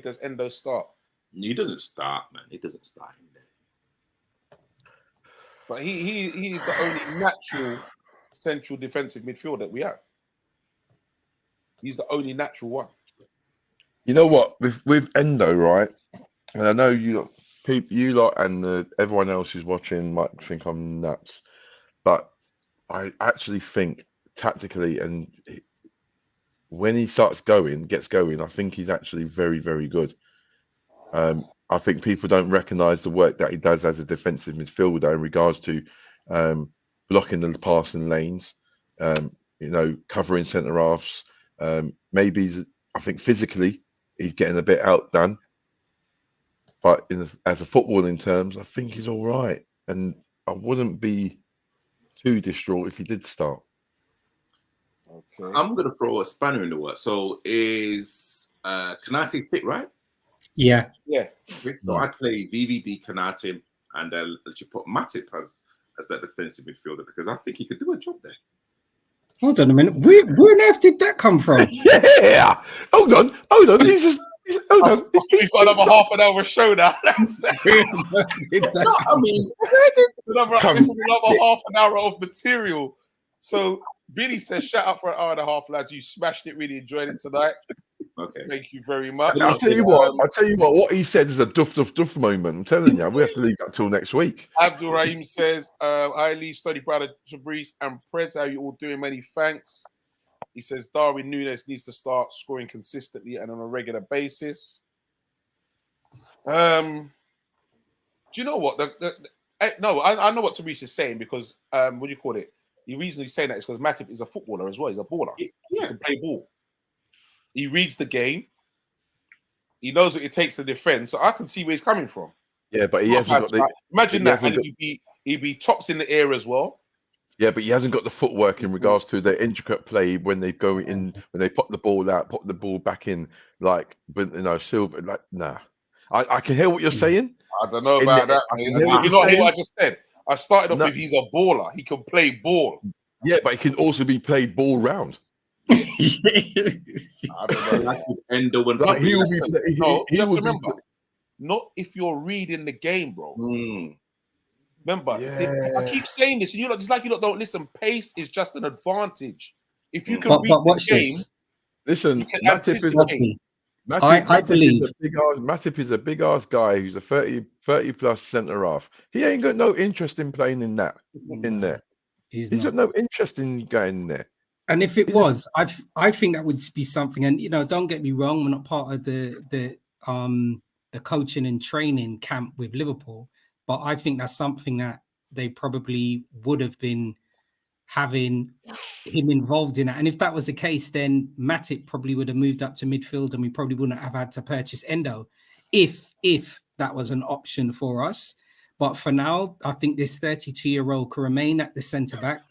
does Endo start? He doesn't start, man. He doesn't start in there. But he's the only natural central defensive midfielder that we have. He's the only natural one. You know what? With Endo, right? And I know you lot and everyone else who's watching might think I'm nuts, but I actually think tactically, and when he gets going, I think he's actually very, very good. I think people don't recognise the work that he does as a defensive midfielder in regards to blocking the passing lanes, covering centre halves. Maybe I think physically he's getting a bit outdone, but as a footballing terms, I think he's all right, and I wouldn't be too distraught if he did start. Okay. I'm going to throw a spanner in the works. So is Konate fit, right? Yeah. So I play VVD, Konate, and let you put Matip as that defensive midfielder, because I think he could do a job there. Hold on a minute. Where on earth did that come from? Yeah. Hold on. Hold on. We've got another half an hour show now. Exactly. No, I mean, this is another half an hour of material. So Billy says, shout out for an hour and a half, lads. You smashed it. Really enjoyed it tonight. Okay. Thank you very much. I'll tell you what he said is a duff moment. I'm telling you, we have to leave that till next week. Abdul Rahim says, hi Lee, study brother Jabrice and Preds. How you all doing? Many thanks. He says Darwin Núñez needs to start scoring consistently and on a regular basis. Do you know what? No, I know what Therese is saying because what do you call it? The reason he's saying that is because Matip is a footballer as well. He's a baller. Yeah. He can play ball. He reads the game. He knows what it takes to defend. So I can see where he's coming from. Yeah, but he hasn't got the. Imagine that, and he'd be tops in the air as well. Yeah, but he hasn't got the footwork in regards to the intricate play when they go in, when they put the ball out, put the ball back in, like, but Silva, like, nah. I can hear what you're saying. I don't know about that. You not hear what I just said. I started off with he's a baller. He can play ball. Yeah, but he can also be played ball round. I don't know. Like he will be. You have to remember, not if you're reading the game, bro. Remember, I keep saying this, and it's like you don't listen. Pace is just an advantage. If you can read the game, listen, Matip is a big ass guy who's a 30 plus centre half. He ain't got no interest in playing in that in there. He's got no interest in going in there. And if it was, I think that would be something. And don't get me wrong, we're not part of the coaching and training camp with Liverpool, but I think that's something that they probably would have been having him involved in it. And if that was the case, then Matip probably would have moved up to midfield, and we probably wouldn't have had to purchase Endo if that was an option for us. But for now, I think this 32-year-old can remain at the centre back.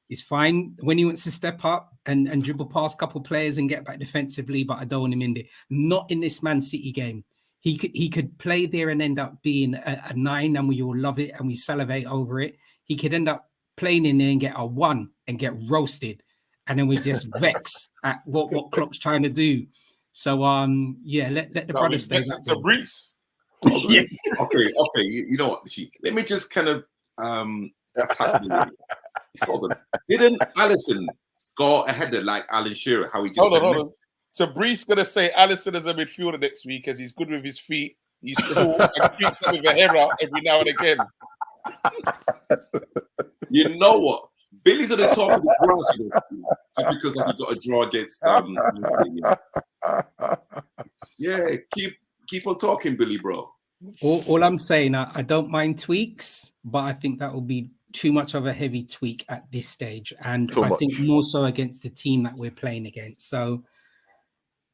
It's fine when he wants to step up and dribble past a couple of players and get back defensively, but I don't want him in there. Not in this Man City game. He could play there and end up being a 9, and we all love it and we salivate over it. He could end up playing in there and get a 1 and get roasted, and then we just vex at what Klopp's trying to do. So let the brothers stay back. To Reece. Yeah. Okay. You know what? Let me just kind of attack you. Hold on. Didn't Alisson score a header like Alan Shearer? How he just hold on. So Brees gonna say Alisson is a midfielder next week because he's good with his feet. He's tall and keeps up with a error every now and again. You know what? Billy's on the top of the grass, just because he got a draw against. Yeah, keep on talking, Billy, bro. All I'm saying, I don't mind tweaks, but I think that will be too much of a heavy tweak at this stage, and I think more so against the team that we're playing against. So,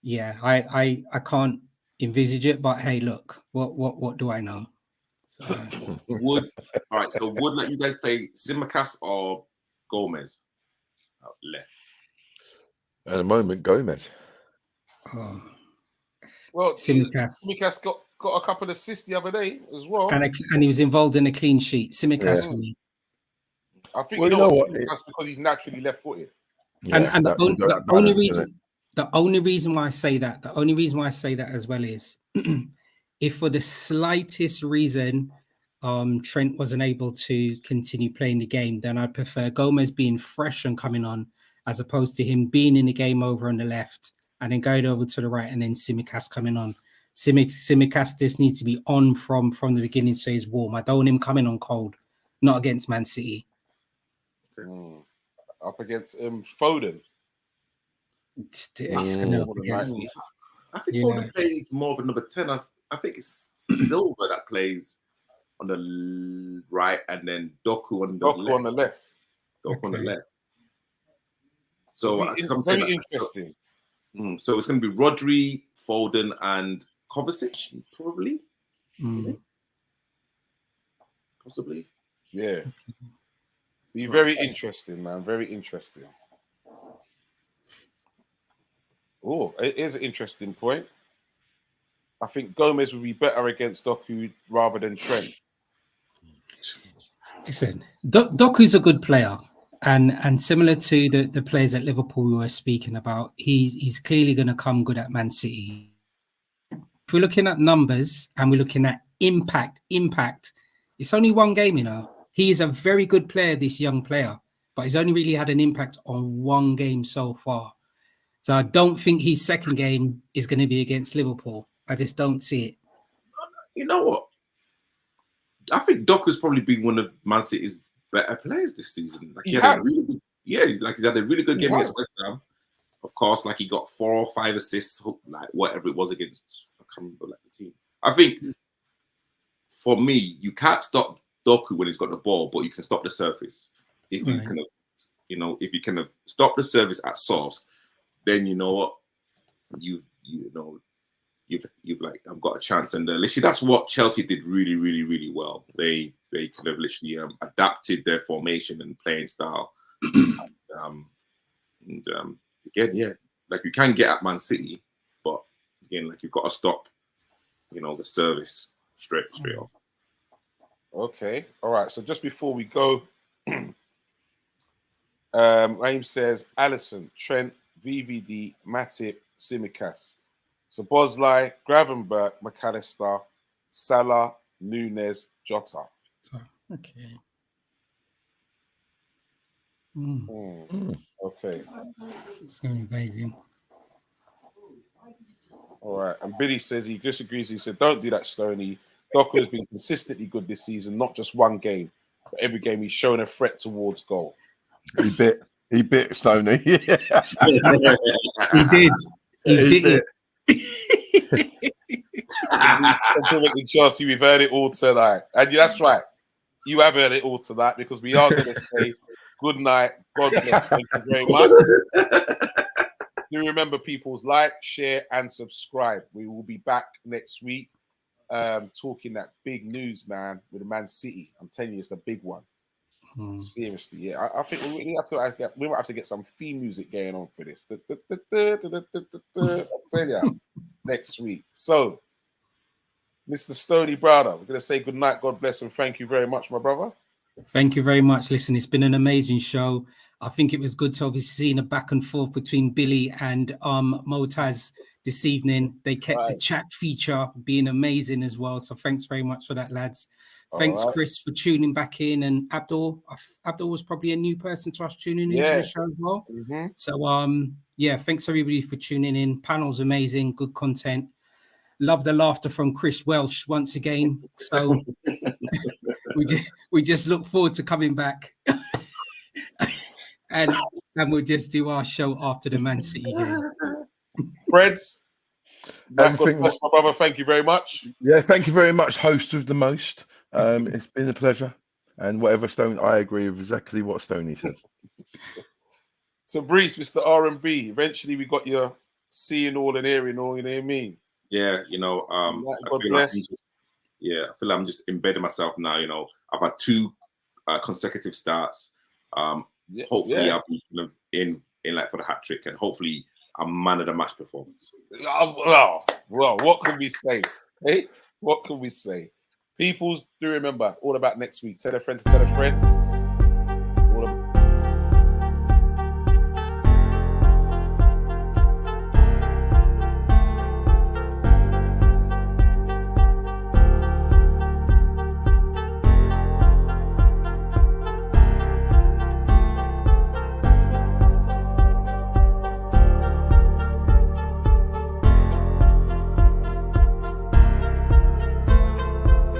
yeah, I can't envisage it, but hey, look, what do I know? So, would let you guys play Simicast or Gomez out left? At the moment, Gomez. Oh. Well, Simicast got a couple of assists the other day as well, and he was involved in a clean sheet. Simicast for me. I think that's because he's naturally left-footed. Yeah, and the only reason why I say that as well is if for the slightest reason Trent wasn't able to continue playing the game, then I'd prefer Gomez being fresh and coming on as opposed to him being in the game over on the left and then going over to the right and then Simicast coming on. Simicast just needs to be on from the beginning so he's warm. I don't want him coming on cold, not against Man City. Up against Foden. I think Foden plays more of a number 10. I think it's Silva that plays on the right and then Doku on the left. Doku on the left. So it's very interesting. So it's going to be Rodri, Foden, and Kovacic, probably. Possibly. Yeah. Be very interesting, man. Very interesting. Oh, it is an interesting point. I think Gomez would be better against Doku rather than Trent. Listen, Doku's a good player, and similar to the players at Liverpool we were speaking about, he's clearly going to come good at Man City. If we're looking at numbers and we're looking at impact, it's only one game, He is a very good player, this young player, but he's only really had an impact on one game so far. So I don't think his second game is going to be against Liverpool. I just don't see it. You know what? I think Doku's probably been one of Man City's better players this season. Like, he had a Yeah, he's had a really good game against West Ham. Of course, like he got 4 or 5 assists, like whatever it was against. I can't remember like the team. I think for me, you can't stop Doku when he's got the ball, but you can stop the surface. If you kind of, if you kind of stop the service at source, then you know what, you've like got a chance. And literally, that's what Chelsea did really, really, really well. They kind of literally adapted their formation and playing style. Again, yeah, like you can get at Man City, but again, like you've got to stop, the service straight off. Okay, all right. So just before we go, Raheem says Alisson, Trent, VVD, Matip, Tsimikas, Szoboszlai, Gravenberch, McAllister, Salah, Nunes, Jota. Okay. Okay. It's amazing. All right. And Billy says he disagrees. He said, "Don't do that, Stoney. Doku has been consistently good this season, not just one game, but every game he's shown a threat towards goal." He bit Stoney. He did. He did. Chelsea, we've heard it all tonight. And that's right. You have heard it all tonight because we are going to say good night. God bless. Thank you very much. Do remember, people's like, share, and subscribe. We will be back next week talking that big news, man, with Man City. I'm telling you, it's the big one. Seriously, yeah. I think we might have to get some theme music going on for this. I'll tell you next week. So, Mr. Stoney brother, we're going to say good night, God bless, and thank you very much, my brother. Thank you very much. Listen, it's been an amazing show. I think it was good to obviously see a back and forth between Billy and Motaz this evening. They kept the chat feature being amazing as well. So thanks very much for that, lads. Thanks, Chris, for tuning back in. And Abdul was probably a new person to us tuning into the show as well. So, thanks everybody for tuning in. Panel's amazing, good content. Love the laughter from Chris Welsh once again. So we just look forward to coming back. and we'll just do our show after the Man City game. Freds, God bless, my brother. Thank you very much. Yeah, thank you very much, host of the most. It's been a pleasure. And whatever Stone, I agree with exactly what Stoney said. So, Brees, Mr. R&B, eventually we got your seeing all and hearing all, you know what I mean? Yeah, I feel like I'm just embedding myself now. I've had 2 consecutive starts. Hopefully I'll be in like for the hat trick, and hopefully I'm man of the match performance. Well, what can we say? Hey, what can we say? Peoples, do remember, all about next week. Tell a friend to tell a friend.